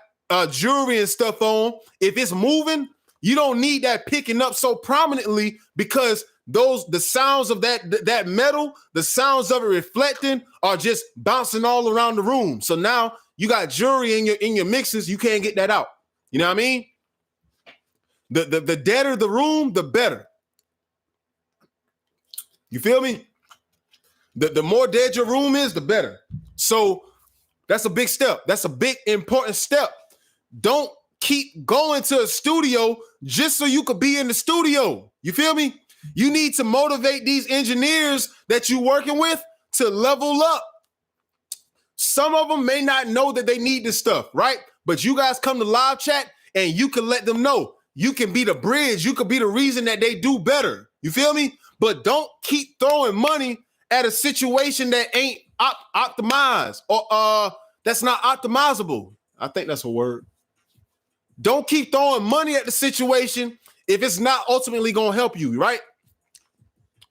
jewelry and stuff on. If it's moving, you don't need that picking up so prominently, because the sounds of that metal, the sounds of it reflecting are just bouncing all around the room. So now you got jewelry in your mixes. You can't get that out. You know what I mean? The deader the room, the better. You feel me? The more dead your room is, the better. So that's a big step. That's a big, important step. Don't keep going to a studio just so you could be in the studio. You feel me? You need to motivate these engineers that you're working with to level up. Some of them may not know that they need this stuff, right? But you guys come to live chat and you can let them know. You can be the bridge. You could be the reason that they do better. You feel me? But don't keep throwing money at a situation that ain't optimized or that's not optimizable. I think that's a word. Don't keep throwing money at the situation if it's not ultimately going to help you, right?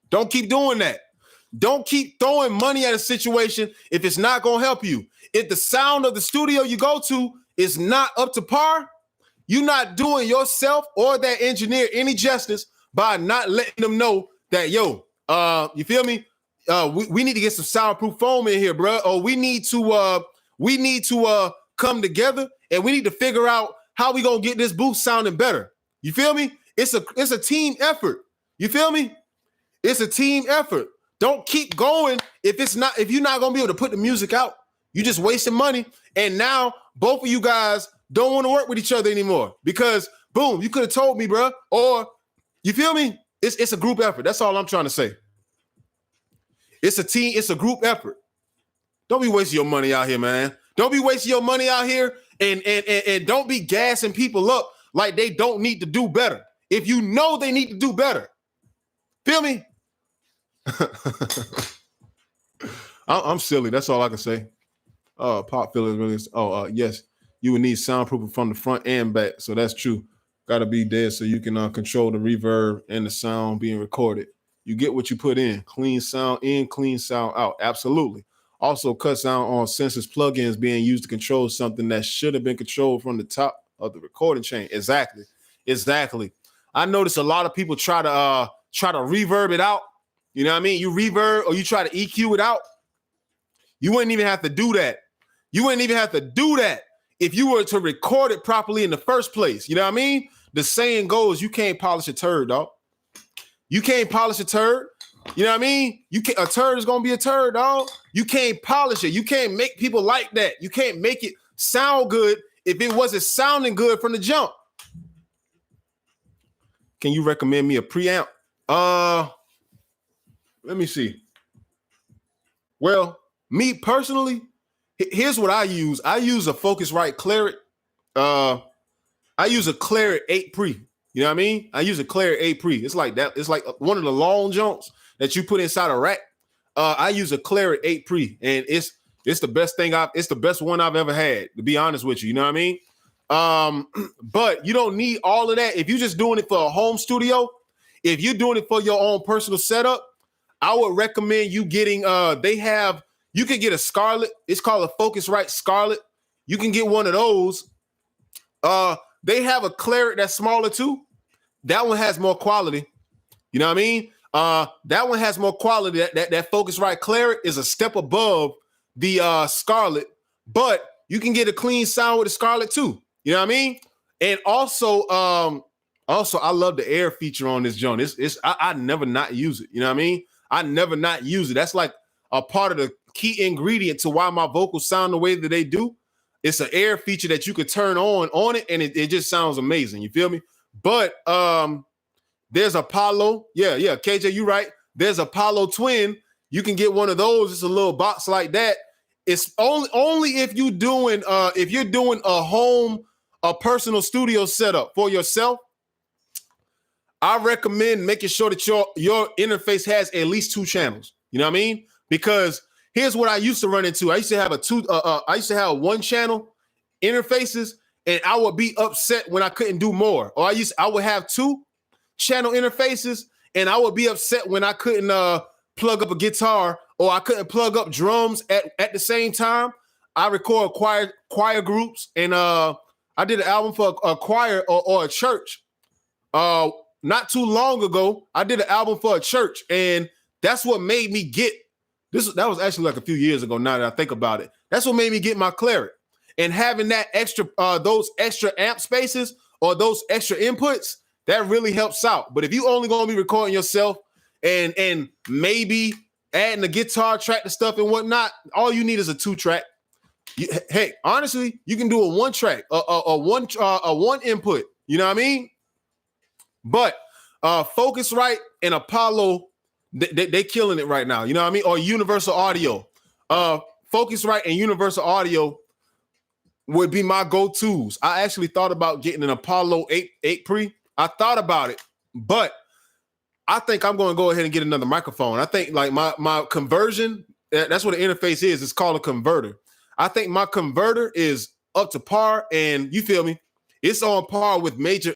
Don't keep doing that. Don't keep throwing money at a situation if it's not going to help you. If the sound of the studio you go to is not up to par, you're not doing yourself or that engineer any justice by not letting them know that, yo, you feel me? We need to get some soundproof foam in here, bro. Or we need to come together and we need to figure out how we gonna get this booth sounding better. You feel me? It's a team effort. You feel me? It's a team effort. Don't keep going if you're not gonna be able to put the music out. You just wasting money. And now both of you guys don't want to work with each other anymore because boom, you could have told me, bro. Or you feel me? It's a group effort. That's all I'm trying to say. It's a team. It's a group effort. Don't be wasting your money out here, man. Don't be wasting your money out here and don't be gassing people up like they don't need to do better. If you know they need to do better. Feel me? I'm silly. That's all I can say. Pop feelings really. Yes, you would need soundproofing from the front and back. So that's true. Got to be there so you can control the reverb and the sound being recorded. You get what you put in. Clean sound in, clean sound out. Absolutely. Also cuts down on sensors plugins being used to control something that should have been controlled from the top of the recording chain. Exactly. I notice a lot of people try to reverb it out. You know what I mean? You reverb or you try to EQ it out. You wouldn't even have to do that. You wouldn't even have to do that if you were to record it properly in the first place. You know what I mean? The saying goes, you can't polish a turd, dog. You can't polish a turd. You know what I mean? A turd is going to be a turd, dog. You can't polish it. You can't make people like that. You can't make it sound good if it wasn't sounding good from the jump. Can you recommend me a preamp? Let me see. Well, me personally, here's what I use. I use a Focusrite Claret. I use a Claret 8 Pre. You know what I mean? I use a Claret 8 Pre. It's like that. It's like one of the long jumps that you put inside a rack. I use a Claret 8 Pre, and it's the best thing it's the best one I've ever had, to be honest with you. You know what I mean? But you don't need all of that. If you're just doing it for a home studio, if you're doing it for your own personal setup, I would recommend you getting you can get a Scarlett. It's called a Focusrite Scarlett. You can get one of those. They have a Claret that's smaller too. That one has more quality. You know what I mean? That one has more quality. That Focusrite Claret is a step above the Scarlett, but you can get a clean sound with the Scarlett too. You know what I mean? And also I love the air feature on this joint. I never not use it. You know what I mean? I never not use it. That's like a part of the key ingredient to why my vocals sound the way that they do. It's an air feature that you could turn on it, and it just sounds amazing. You feel me? But there's Apollo. Yeah, KJ, you right. There's Apollo Twin. You can get one of those. It's a little box like that. It's only if you're doing a personal studio setup for yourself. I recommend making sure that your interface has at least 2 channels. You know what I mean? Because here's what I used to run into. I used to have I used to have 1 channel interfaces, and I would be upset when I couldn't do more. Or I would have 2 channel interfaces, and I would be upset when I couldn't plug up a guitar or I couldn't plug up drums at the same time. I record choir groups, and I did an album for a choir or a church. Not too long ago, I did an album for a church, and that's what made me get this. That was actually like a few years ago. Now that I think about it, that's what made me get my Claret. And having that extra, those extra amp spaces or those extra inputs, that really helps out. But if you only gonna be recording yourself and maybe adding the guitar track to stuff and whatnot, all you need is a 2-track. Hey, honestly, you can do a 1-track, a one input. You know what I mean? But Focusrite and Apollo, they killing it right now. You know what I mean? Or Universal Audio. Focusrite and Universal Audio would be my go-tos. I actually thought about getting an Apollo 8 Pre. I thought about it, but I think I'm going to go ahead and get another microphone. I think like my conversion, that's what the interface is. It's called a converter. I think my converter is up to par, and you feel me? It's on par with major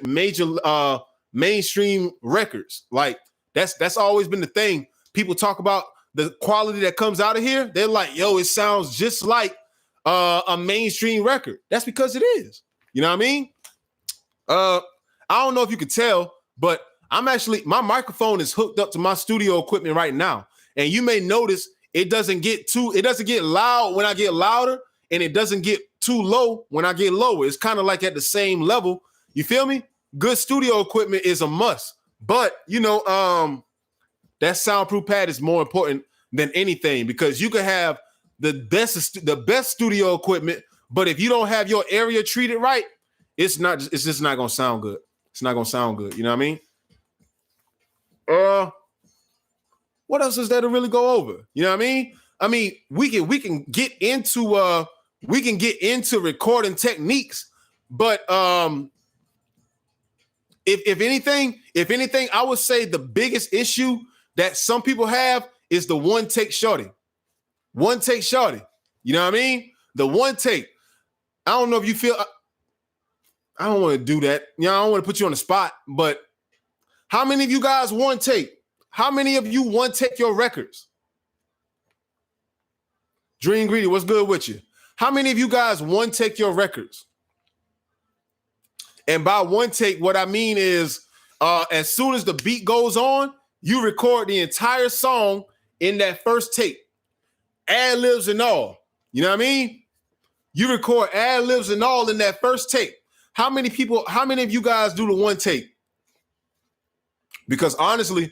mainstream records. Like that's always been the thing. People talk about the quality that comes out of here. They're like, yo, it sounds just like a mainstream record. That's because it is. You know what I mean? I don't know if you could tell, but my microphone is hooked up to my studio equipment right now. And you may notice it doesn't get loud when I get louder, and it doesn't get too low when I get lower. It's kind of like at the same level. You feel me? Good studio equipment is a must. But that soundproof pad is more important than anything, because you can have the best studio equipment, but if you don't have your area treated right, it's just not gonna sound good. It's not gonna sound good. You know what I mean? What else is there to really go over? You know what I mean? I mean, we can get into recording techniques, but if anything, I would say the biggest issue that some people have is the one take shorty. One take shorty. You know what I mean? The one take. I don't know if you feel. I don't want to do that. You know, I don't want to put you on the spot, but how many of you guys one take? How many of you one take your records? Dream Greedy, what's good with you? How many of you guys one take your records? And by one take, what I mean is as soon as the beat goes on, you record the entire song in that first take. Ad-libs and all. You know what I mean? You record ad-libs and all in that first take. How many of you guys do the one take? Because honestly,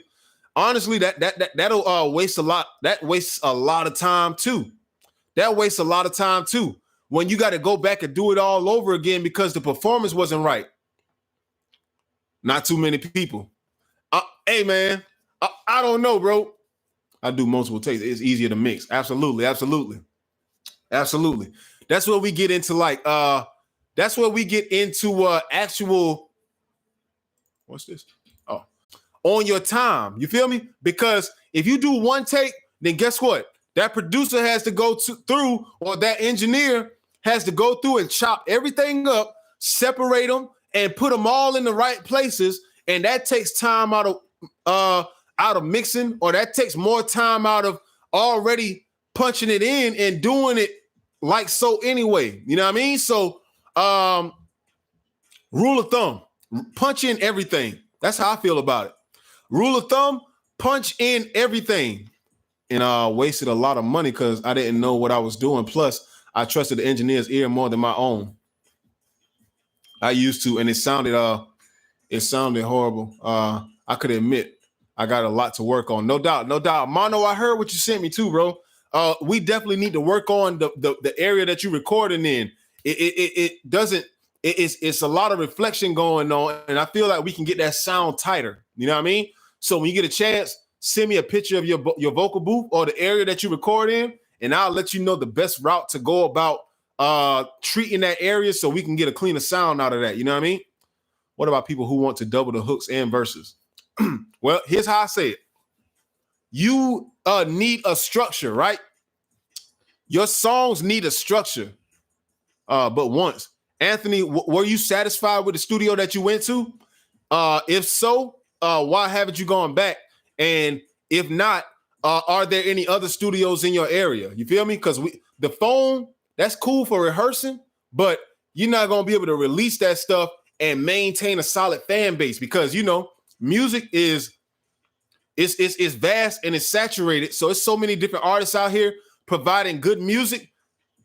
that'll waste a lot. That wastes a lot of time too. That wastes a lot of time too. When you got to go back and do it all over again because the performance wasn't right. Not too many people. Hey man, I don't know, bro. I do multiple takes. It's easier to mix. Absolutely. That's where we get into actual. What's this? Oh, on your time. You feel me? Because if you do one take, then guess what? That producer has to go through, or that engineer has to go through and chop everything up, separate them, and put them all in the right places. And that takes time out of mixing, or that takes more time out of already punching it in and doing it like so anyway. You know what I mean? So rule of thumb, punch in everything. That's how I feel about it. Rule of thumb, punch in everything. And wasted a lot of money because I didn't know what I was doing. Plus, I trusted the engineer's ear more than my own. I used to, and it sounded horrible. I could admit I got a lot to work on. No doubt. Mono, I heard what you sent me too, bro. We definitely need to work on the area that you're recording in. It's a lot of reflection going on, and I feel like we can get that sound tighter. You know what I mean? So when you get a chance, send me a picture of your vocal booth or the area that you record in, and I'll let you know the best route to go about treating that area so we can get a cleaner sound out of that. You know what I mean? What about people who want to double the hooks and verses? Well, here's how I say it. You need a structure, right? Your songs need a structure. But once. Anthony, were you satisfied with the studio that you went to? If so, why haven't you gone back? And if not, are there any other studios in your area? You feel me? Because the phone, that's cool for rehearsing, but you're not going to be able to release that stuff and maintain a solid fan base because, you know, music is vast and it's saturated. So it's so many different artists out here providing good music.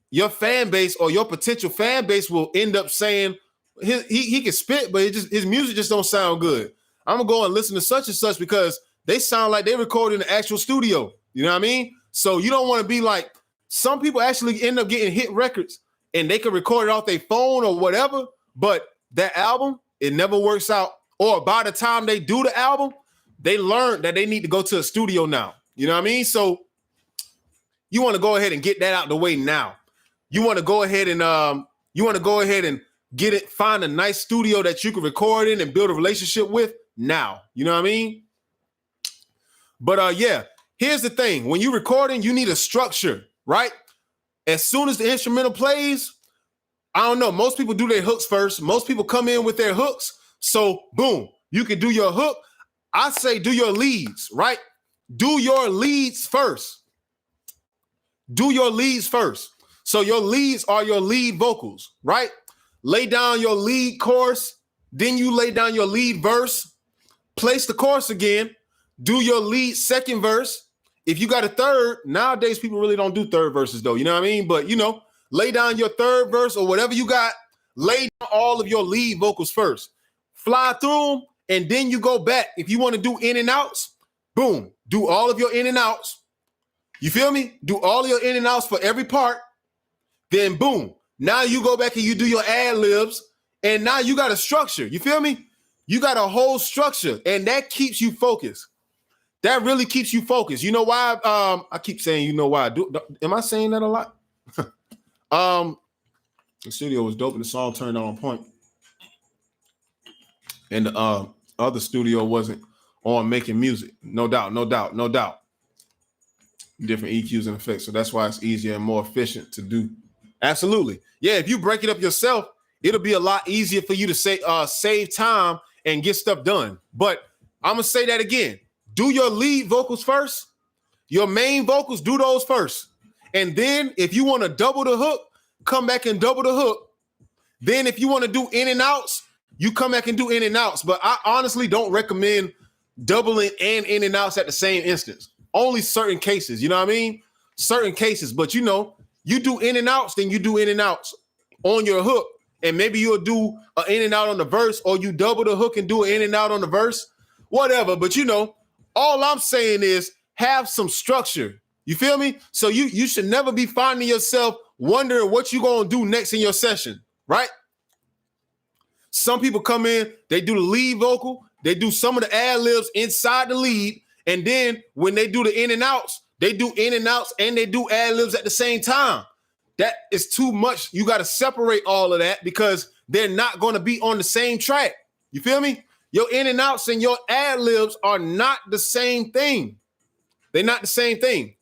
Your fan base or your potential fan base will end up saying he can spit, but his music just don't sound good. I'm going to go and listen to such and such because they sound like they recorded in the actual studio. You know what I mean? So you don't want to be like, some people actually end up getting hit records and they can record it off their phone or whatever, but that album, it never works out. Or by the time they do the album, they learn that they need to go to a studio now. You know what I mean? So you want to go ahead and get that out the way now. You want to go ahead and get it, find a nice studio that you can record in and build a relationship with now. You know what I mean? But yeah, here's the thing. When you're recording, you need a structure, right? As soon as the instrumental plays, I don't know, most people do their hooks first. Most people come in with their hooks. So boom, you can do your hook. I say do your leads, right? Do your leads first. Do your leads first. So your leads are your lead vocals, right? Lay down your lead chorus, then you lay down your lead verse, place the chorus again, do your lead second verse. If you got a third, nowadays people really don't do third verses though, you know what I mean? But you know, lay down your third verse or whatever you got, lay down all of your lead vocals first, fly through them, and then you go back. If you want to do in and outs, boom, do all of your in and outs. You feel me? Do all of your in and outs for every part. Then boom, now you go back and you do your ad libs, and now you got a structure. You feel me? You got a whole structure, and that keeps you focused. That really keeps you focused. You know why? I keep saying, you know why? Am I saying that a lot? The studio was dope, and the song turned on point. And the other studio wasn't on making music. No doubt, no doubt, no doubt. Different EQs and effects, so that's why it's easier and more efficient to do. Absolutely. Yeah, if you break it up yourself, it'll be a lot easier for you to save time and get stuff done. But I'm going to say that again. Do your lead vocals first. Your main vocals, do those first. And then if you want to double the hook, come back and double the hook. Then if you want to do in and outs, you come back and do in and outs. But I honestly don't recommend doubling and in and outs at the same instance. Only certain cases, you know what I mean? Certain cases. But you know, you do in and outs, then you do in and outs on your hook. And maybe you'll do an in and out on the verse, or you double the hook and do an in and out on the verse, whatever. But you know, all I'm saying is have some structure. You feel me? So you should never be finding yourself wondering what you're going to do next in your session, right? Some people come in, they do the lead vocal, they do some of the ad libs inside the lead, and then when they do the in and outs, they do in and outs and they do ad libs at the same time. That is too much. You got to separate all of that because they're not going to be on the same track. You feel me? Your in and outs and your ad libs are not the same thing. They're not the same thing.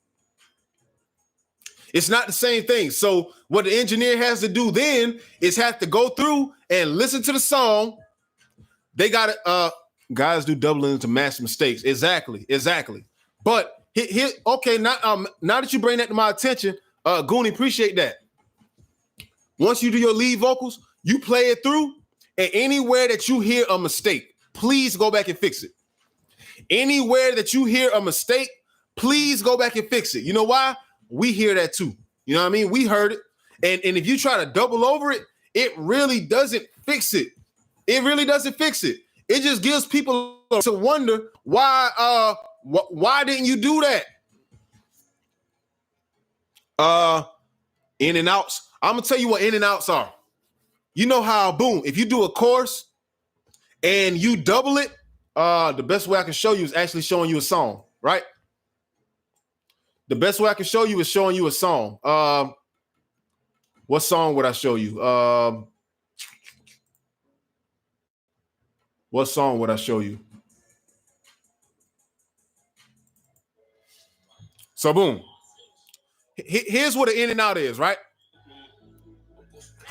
It's not the same thing. So what the engineer has to do then is have to go through and listen to the song. They got to, guys do doubling to match mistakes. Exactly. But here, okay, now that you bring that to my attention, Goonie, appreciate that. Once you do your lead vocals, you play it through, and anywhere that you hear a mistake, please go back and fix it. Anywhere that you hear a mistake, please go back and fix it. You know why? We hear that too. You know what I mean? We heard it. And if you try to double over it, it really doesn't fix it. It really doesn't fix it. It just gives people to wonder why didn't you do that? In and outs. I'm gonna tell you what in and outs are. You know how, boom, if you do a chorus and you double it, the best way I can show you is actually showing you a song, right? The best way I can show you is showing you a song. What song would I show you? What song would I show you? So boom. Here's what an in and out is, right?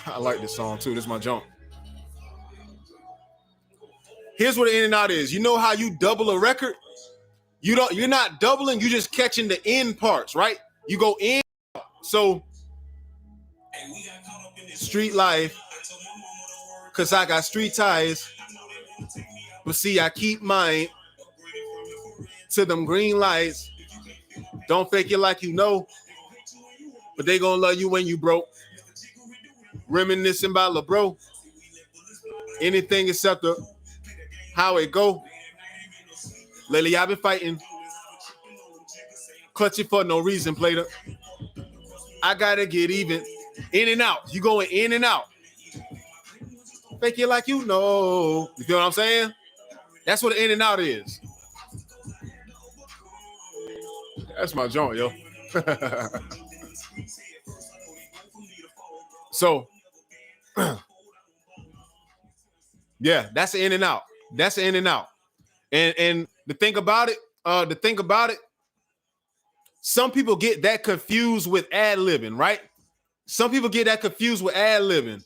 I like this song too. This is my jump. Here's what an in and out is. You know how you double a record? You're not doubling, you're just catching the end parts, right? You go in. So street life, cause I got street ties. But see, I keep mine to them green lights. Don't fake it like you know, but they gonna love you when you broke. Reminiscing about LeBro. Anything except how it go. Lately I've been fighting. Clutch it for no reason, Plater. I gotta get even. In and out. You going in and out. Fake it like you know. You feel what I'm saying? That's what the in and out is. That's my joint, yo. So, yeah, that's the in and out. That's the in and out. And the thing about it, some people get that confused with ad-libbing, right? Some people get that confused with ad-libbing.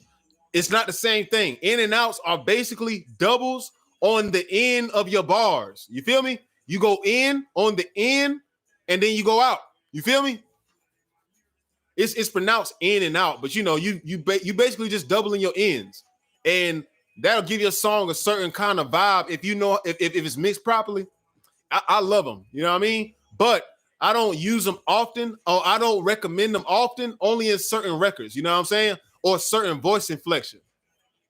It's not the same thing. In and outs are basically doubles on the end of your bars. You feel me? You go in on the end and then you go out. You feel me? It's pronounced in and out, but you basically just doubling your ends, and that'll give your song a certain kind of vibe if it's mixed properly. I love them, you know what I mean? But I don't use them often, or I don't recommend them often, only in certain records, you know what I'm saying? Or certain voice inflection.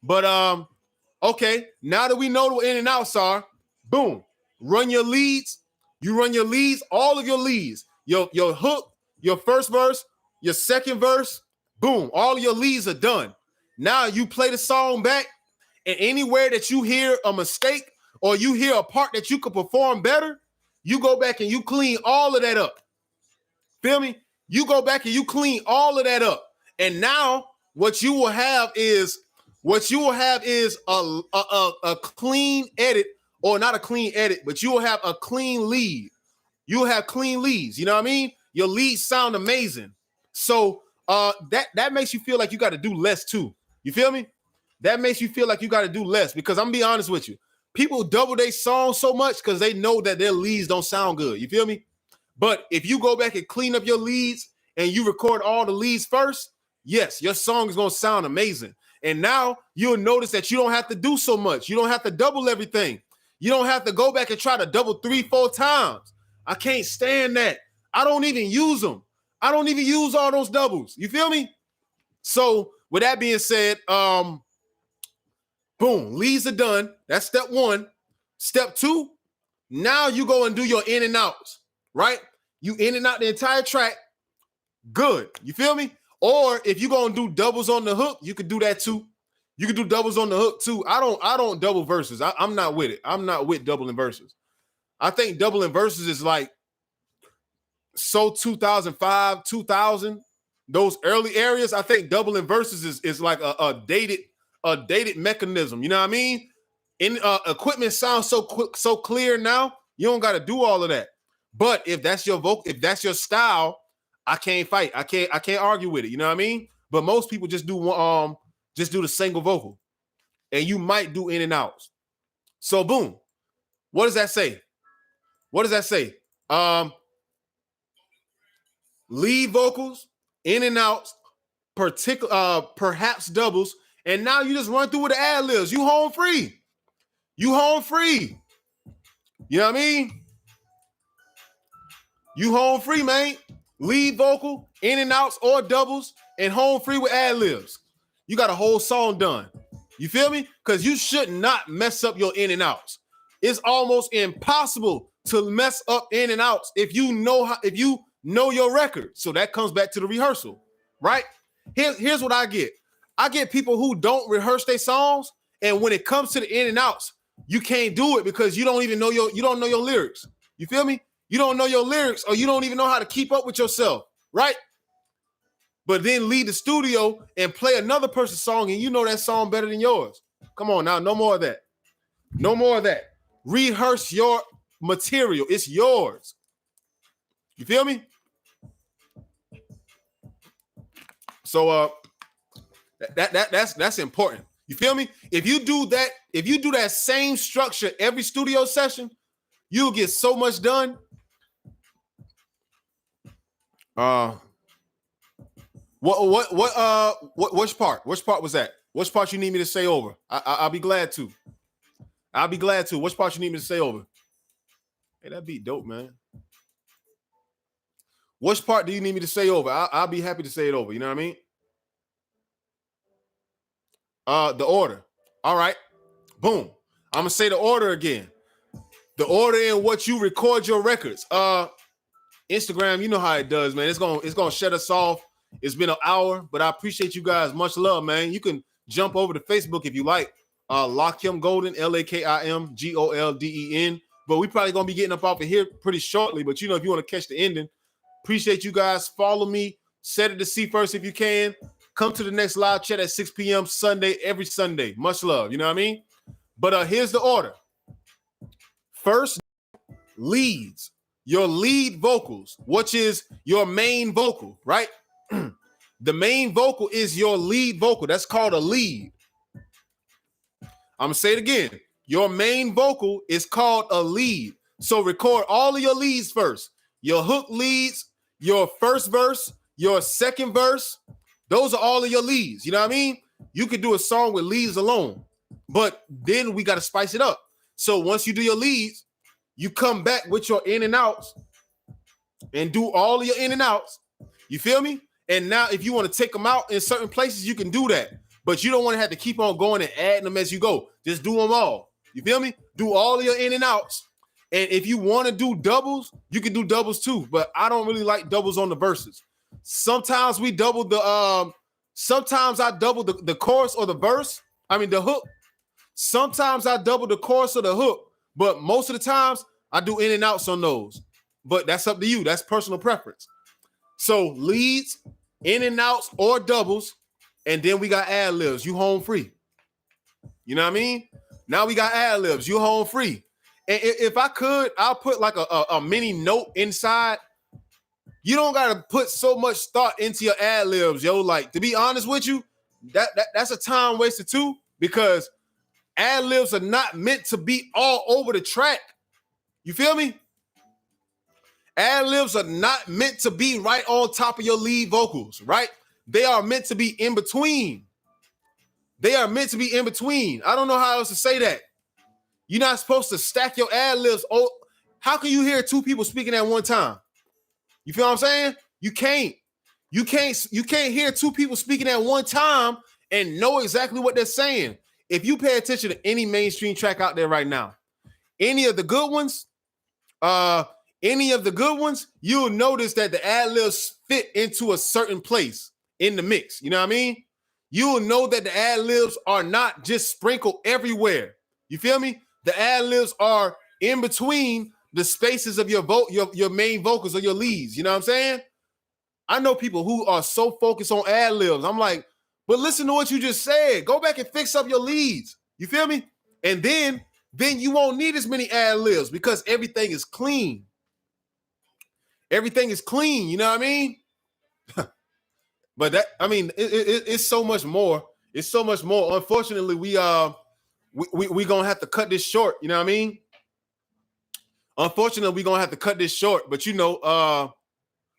But okay, now that we know what in and outs are, boom, run your leads. You run your leads, all of your leads, your hook, your first verse, your second verse, boom, all of your leads are done. Now you play the song back, and anywhere that you hear a mistake or you hear a part that you could perform better, you go back and you clean all of that up. Feel me? You go back and you clean all of that up. And now what you will have is a clean edit, or not a clean edit, but you will have a clean lead. You will have clean leads. You know what I mean? Your leads sound amazing. So that makes you feel like you got to do less too. You feel me? That makes you feel like you got to do less, because I'm gonna be honest with you. People double their songs so much because they know that their leads don't sound good. You feel me? But if you go back and clean up your leads and you record all the leads first, yes, your song is gonna sound amazing. And now you'll notice that you don't have to do so much. You don't have to double everything. You don't have to go back and try to double 3-4 times. I can't stand that. I don't even use them. I don't even use all those doubles. You feel me? So with that being said, boom, leads are done. That's step one. Step two, now you go and do your in and outs, right? You in and out the entire track. Good. You feel me? Or if you're going to do doubles on the hook, you could do that too. You can do doubles on the hook too. I don't double verses. I'm not with it. I'm not with doubling verses. I think doubling verses is like, so 2005, 2000, those early areas, I think doubling verses is like a dated mechanism. You know what I mean? Equipment sounds so clear now. You don't got to do all of that. But if that's your if that's your style, I can't fight. I can't argue with it. You know what I mean? But most people just do the single vocal, and you might do in and outs. So boom, what does that say? What does that say? Lead vocals, in and outs, perhaps doubles, and now you just run through with the ad libs. You home free. You home free. You know what I mean? You home free, man. Lead vocal, in and outs, or doubles, and home free with ad libs. You got a whole song done. You feel me? Because you should not mess up your in and outs. It's almost impossible to mess up in and outs if you know your record. So that comes back to the rehearsal, right? Here's what I get. I get people who don't rehearse their songs, and when it comes to the in and outs, you can't do it because you don't know your lyrics. You feel me? You don't know your lyrics, or you don't even know how to keep up with yourself, right? But then leave the studio and play another person's song, and you know that song better than yours. Come on now, no more of that. No more of that. Rehearse your material. It's yours. You feel me? So that's important. You feel me? If you do that same structure every studio session, you'll get so much done. Which part? Which part was that? Which part you need me to say over? I'll be glad to. I'll be glad to. Which part you need me to say over? Hey, that beat dope, man. Which part do you need me to say over? I'll be happy to say it over. You know what I mean? The order. All right. Boom. I'm gonna say the order again. The order in what you record your records. Instagram, you know how it does, man. It's gonna shut us off. It's been an hour, but I appreciate you guys. Much love, man. You can jump over to Facebook if you like. Lakim Golden, LAKIM GOLDEN. But we probably gonna be getting up off of here pretty shortly. But you know, if you want to catch the ending, appreciate you guys. Follow me. Set it to see first if you can. Come to the next live chat at 6 p.m. Sunday, every Sunday. Much love. You know what I mean? But here's the order. First, leads. Your lead vocals, which is your main vocal, right? The main vocal is your lead vocal. That's called a lead. I'm going to say it again. Your main vocal is called a lead. So record all of your leads first. Your hook leads, your first verse, your second verse. Those are all of your leads. You know what I mean? You could do a song with leads alone, but then we got to spice it up. So once you do your leads, you come back with your in and outs and do all of your in and outs. You feel me? And now if you want to take them out in certain places, you can do that. But you don't want to have to keep on going and adding them as you go. Just do them all. You feel me? Do all of your in and outs. And if you want to do doubles, you can do doubles too. But I don't really like doubles on the verses. Sometimes we double the sometimes I double the chorus or the verse. I mean the hook. Sometimes I double the chorus or the hook. But most of the times I do in and outs on those. But that's up to you. That's personal preference. So leads, in and outs, or doubles, and then we got ad libs. You home free. You know what I mean? Now we got ad libs. You home free. And if I could, I'll put like a mini note inside. You don't gotta put so much thought into your ad libs, yo. Like, to be honest with you, that's a time waster too, because ad libs are not meant to be all over the track. You feel me? Ad libs are not meant to be right on top of your lead vocals, right? They are meant to be in between. They are meant to be in between. I don't know how else to say that. You're not supposed to stack your ad libs. Oh, how can you hear two people speaking at one time? You feel what I'm saying? You can't. You can't hear two people speaking at one time and know exactly what they're saying. If you pay attention to any mainstream track out there right now, any of the good ones, you'll notice that the ad libs fit into a certain place in the mix. You know what I mean? You'll know that the ad libs are not just sprinkled everywhere. You feel me? The ad libs are in between the spaces of your main vocals or your leads. You know what I'm saying? I know people who are so focused on ad libs. I'm like, but listen to what you just said. Go back and fix up your leads. You feel me? And then you won't need as many ad libs because everything is clean. Everything is clean. You know what I mean? But it's so much more. It's so much more. Unfortunately, we gonna have to cut this short. You know what I mean? Unfortunately, we're gonna have to cut this short. But you know,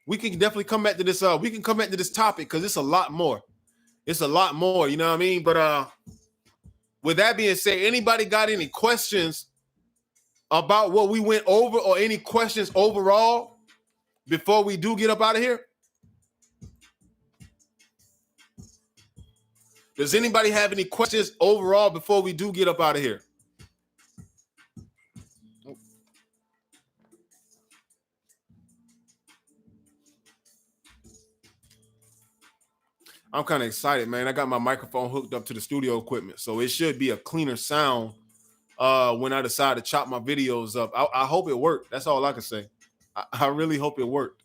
we can definitely come back to this. We can come back to this topic because it's a lot more. It's a lot more. You know what I mean? But with that being said, anybody got any questions about what we went over, or any questions overall before we do get up out of here? Does anybody have any questions overall before we do get up out of here? I'm kind of excited, man. I got my microphone hooked up to the studio equipment, so it should be a cleaner sound when I decide to chop my videos up. I hope it worked. That's all I can say. I really hope it worked.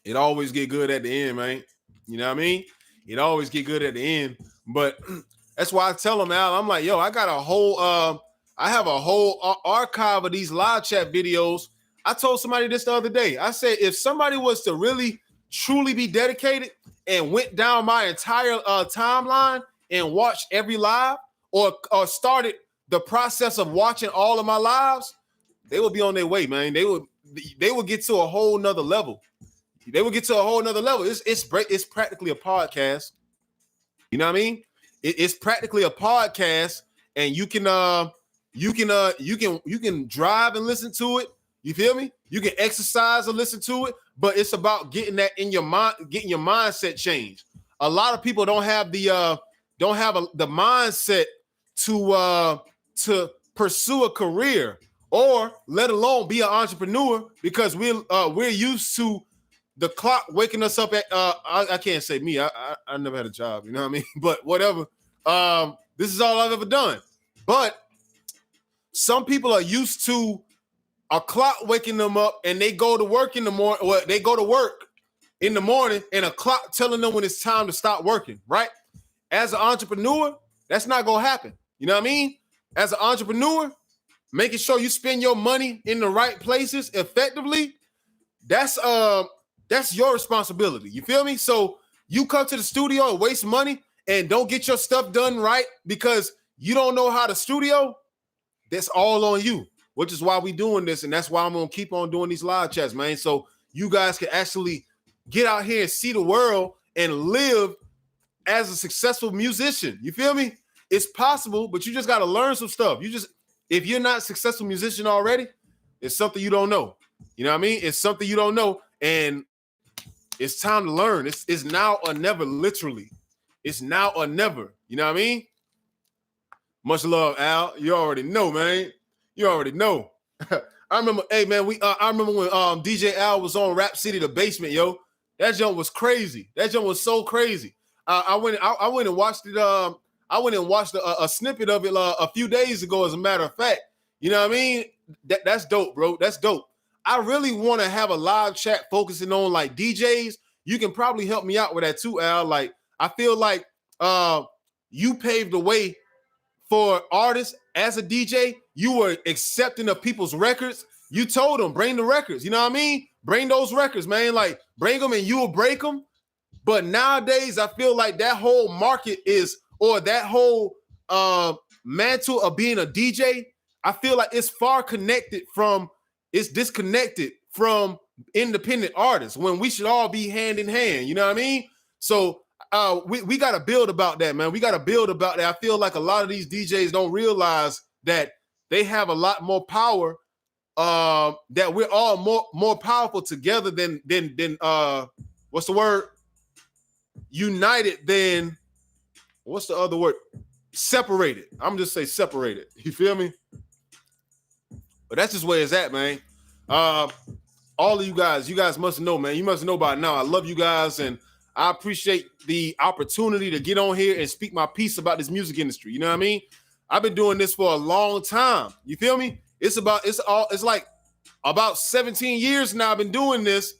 It always get good at the end, man. You know what I mean? It always get good at the end. But that's why I tell them, Al, I'm like, yo, I got a whole I have a whole archive of these live chat videos. I told somebody this the other day. I said, if somebody was to really, truly be dedicated and went down my entire timeline and watched every live, or started the process of watching all of my lives, they would be on their way, man. They would get to a whole nother level. They would get to a whole nother level. It's practically a podcast. You know what I mean? It's practically a podcast, and you can drive and listen to it. You feel me? You can exercise and listen to it, but it's about getting that in your mind, getting your mindset changed. A lot of people don't have the mindset to pursue a career, or let alone be an entrepreneur, because we're used to the clock waking us up at I can't say me. I never had a job, you know what I mean? But whatever. This is all I've ever done. But some people are used to a clock waking them up, and they go to work in the morning. Well, they go to work in the morning, and a clock telling them when it's time to stop working, right? As an entrepreneur, that's not gonna happen. You know what I mean? As an entrepreneur, making sure you spend your money in the right places effectively, that's your responsibility. You feel me? So you come to the studio and waste money and don't get your stuff done right because you don't know how to studio, that's all on you, which is why we doing this. And that's why I'm going to keep on doing these live chats, man. So you guys can actually get out here and see the world and live as a successful musician. You feel me? It's possible, but you just got to learn some stuff. If you're not a successful musician already, it's something you don't know. You know what I mean? It's something you don't know. And it's time to learn. It's now or never, literally. It's now or never. You know what I mean? Much love, Al. You already know, man. You already know. I remember, hey man, I remember when DJ Al was on Rap City, The Basement, yo. That jump was crazy. That jump was so crazy. I went and watched it. I went and watched a snippet of it a few days ago, as a matter of fact. You know what I mean? That's dope, bro. That's dope. I really want to have a live chat focusing on like DJs. You can probably help me out with that too, Al. Like, I feel like you paved the way for artists as a DJ. You were accepting of people's records. You told them, bring the records. You know what I mean? Bring those records, man. Like, bring them and you will break them. But nowadays, I feel like that whole market or that whole mantle of being a DJ, I feel like it's disconnected from independent artists when we should all be hand in hand. You know what I mean? So we got to build about that, man. We got to build about that. I feel like a lot of these DJs don't realize that they have a lot more power, that we're all more powerful together than what's the word? United than, what's the other word? Separated. I'm just say separated. You feel me? But that's just where it's at, man. All of you guys must know, man. You must know by now. I love you guys, and I appreciate the opportunity to get on here and speak my piece about this music industry. You know what I mean? I've been doing this for a long time. You feel me? It's like about 17 years now I've been doing this,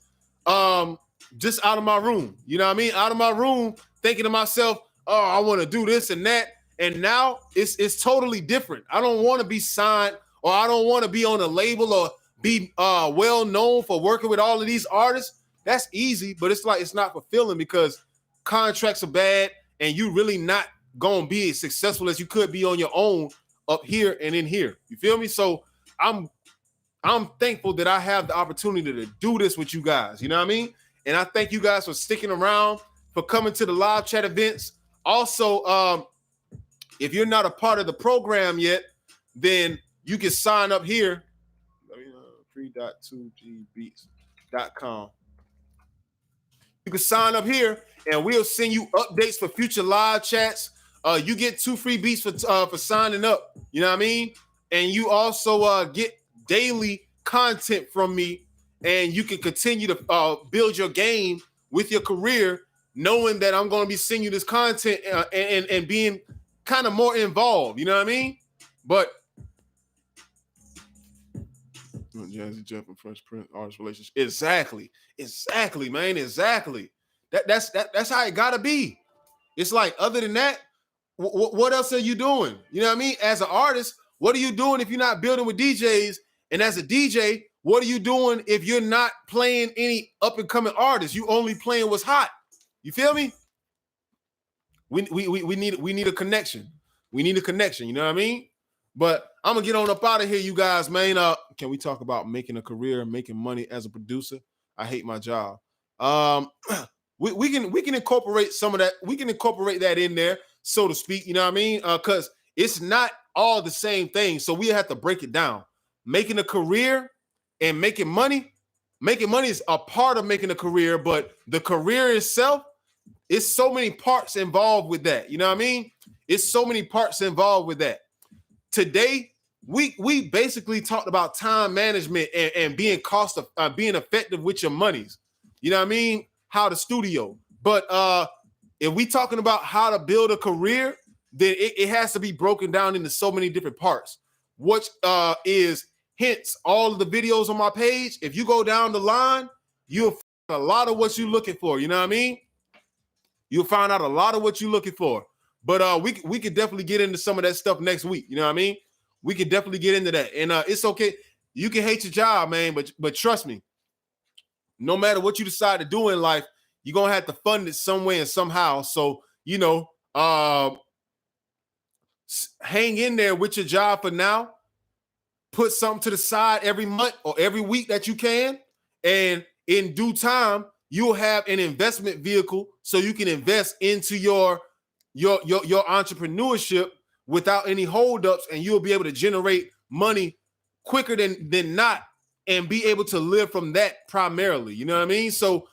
just out of my room. You know what I mean? Out of my room, thinking to myself, oh, I want to do this and that. And now it's totally different. I don't want to be signed, or I don't want to be on a label or be well known for working with all of these artists. That's easy, but it's like it's not fulfilling because contracts are bad and you really not gonna be as successful as you could be on your own up here and in here. You feel me? So I'm thankful that I have the opportunity to do this with you guys. You know what I mean? And I thank you guys for sticking around, for coming to the live chat events. Also, if you're not a part of the program yet, then you can sign up here. 3.2gbeats.com. You can sign up here, and we'll send you updates for future live chats. You get 2 free beats for signing up. You know what I mean? And you also get daily content from me, and you can continue to build your game with your career, knowing that I'm going to be sending you this content and being kind of more involved. You know what I mean? But Jazzy Jeff and Fresh Prince artist relationship. Exactly, man. Exactly. That's how it gotta be. It's like, other than that, what else are you doing? You know what I mean? As an artist, what are you doing if you're not building with DJs? And as a DJ, what are you doing if you're not playing any up and coming artists? You only playing what's hot. You feel me? We need a connection. We need a connection. You know what I mean? But I'm gonna get on up out of here, you guys, man. Can we talk about making a career and making money as a producer? I hate my job. We can incorporate some of that. We can incorporate that in there, so to speak. You know what I mean? Because it's not all the same thing. So we have to break it down. Making a career and making money is a part of making a career, but the career itself, It's so many parts involved with that. You know what I mean? It's so many parts involved with that. Today, we basically talked about time management and being being effective with your monies. You know what I mean? How to studio. But if we talking about how to build a career, then it has to be broken down into so many different parts. Which is hence all of the videos on my page. If you go down the line, you'll find a lot of what you're looking for. You know what I mean? You'll find out a lot of what you're looking for. But we could definitely get into some of that stuff next week. You know what I mean? We could definitely get into that. And it's okay. You can hate your job, man, but trust me, no matter what you decide to do in life, you're gonna have to fund it some way and somehow. So, you know, hang in there with your job for now. Put something to the side every month or every week that you can, and in due time, you'll have an investment vehicle so you can invest into your entrepreneurship without any holdups, and you'll be able to generate money quicker than not, and be able to live from that primarily. You know what I mean? So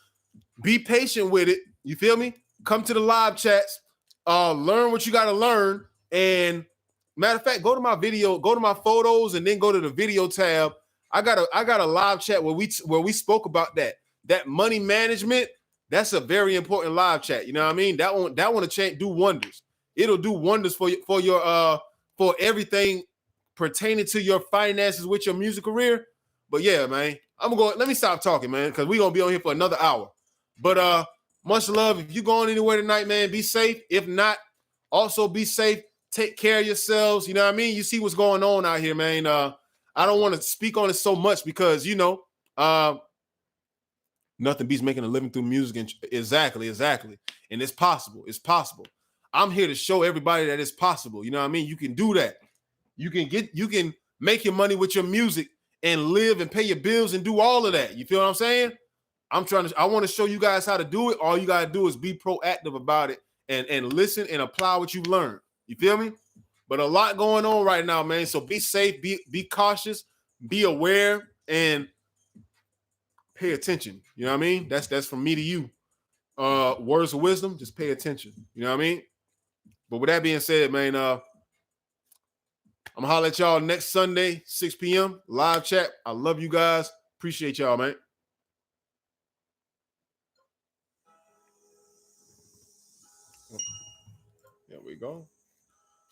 be patient with it. You feel me? Come to the live chats, learn what you got to learn. And matter of fact, go to my video, go to my photos, and then go to the video tab. I got a live chat where we spoke about that money management. That's a very important live chat. You know what I mean? That one to do wonders. It'll do wonders for everything pertaining to your finances with your music career. But yeah, man, let me stop talking, man, because we're gonna be on here for another hour. But much love. If you're going anywhere tonight, man, be safe. If not, also be safe. Take care of yourselves. You know what I mean? You see what's going on out here, man. I don't want to speak on it so much because, you know, nothing beats making a living through music. And exactly. And it's possible. It's possible. I'm here to show everybody that it's possible. You know what I mean? You can do that. You can make your money with your music and live and pay your bills and do all of that. You feel what I'm saying? I want to show you guys how to do it. All you got to do is be proactive about it and listen and apply what you've learned. You feel me? But a lot going on right now, man. So be safe, be cautious, be aware, and pay attention. You know what I mean? That's from me to you. Words of wisdom, just pay attention. You know what I mean? But with that being said, man, I'm gonna holler at y'all next Sunday, 6 p.m. live chat. I love you guys. Appreciate y'all, man. There we go.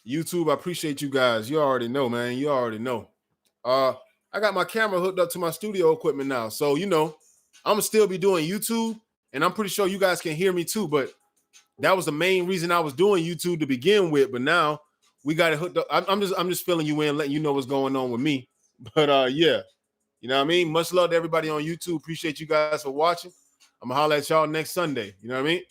YouTube, I appreciate you guys. You already know, man. You already know. I got my camera hooked up to my studio equipment now. So, you know, I'm going to still be doing YouTube, and I'm pretty sure you guys can hear me too, but that was the main reason I was doing YouTube to begin with. But now we got it hooked up. I'm just filling you in, letting you know what's going on with me. But yeah, you know what I mean? Much love to everybody on YouTube. Appreciate you guys for watching. I'm going to holler at y'all next Sunday. You know what I mean?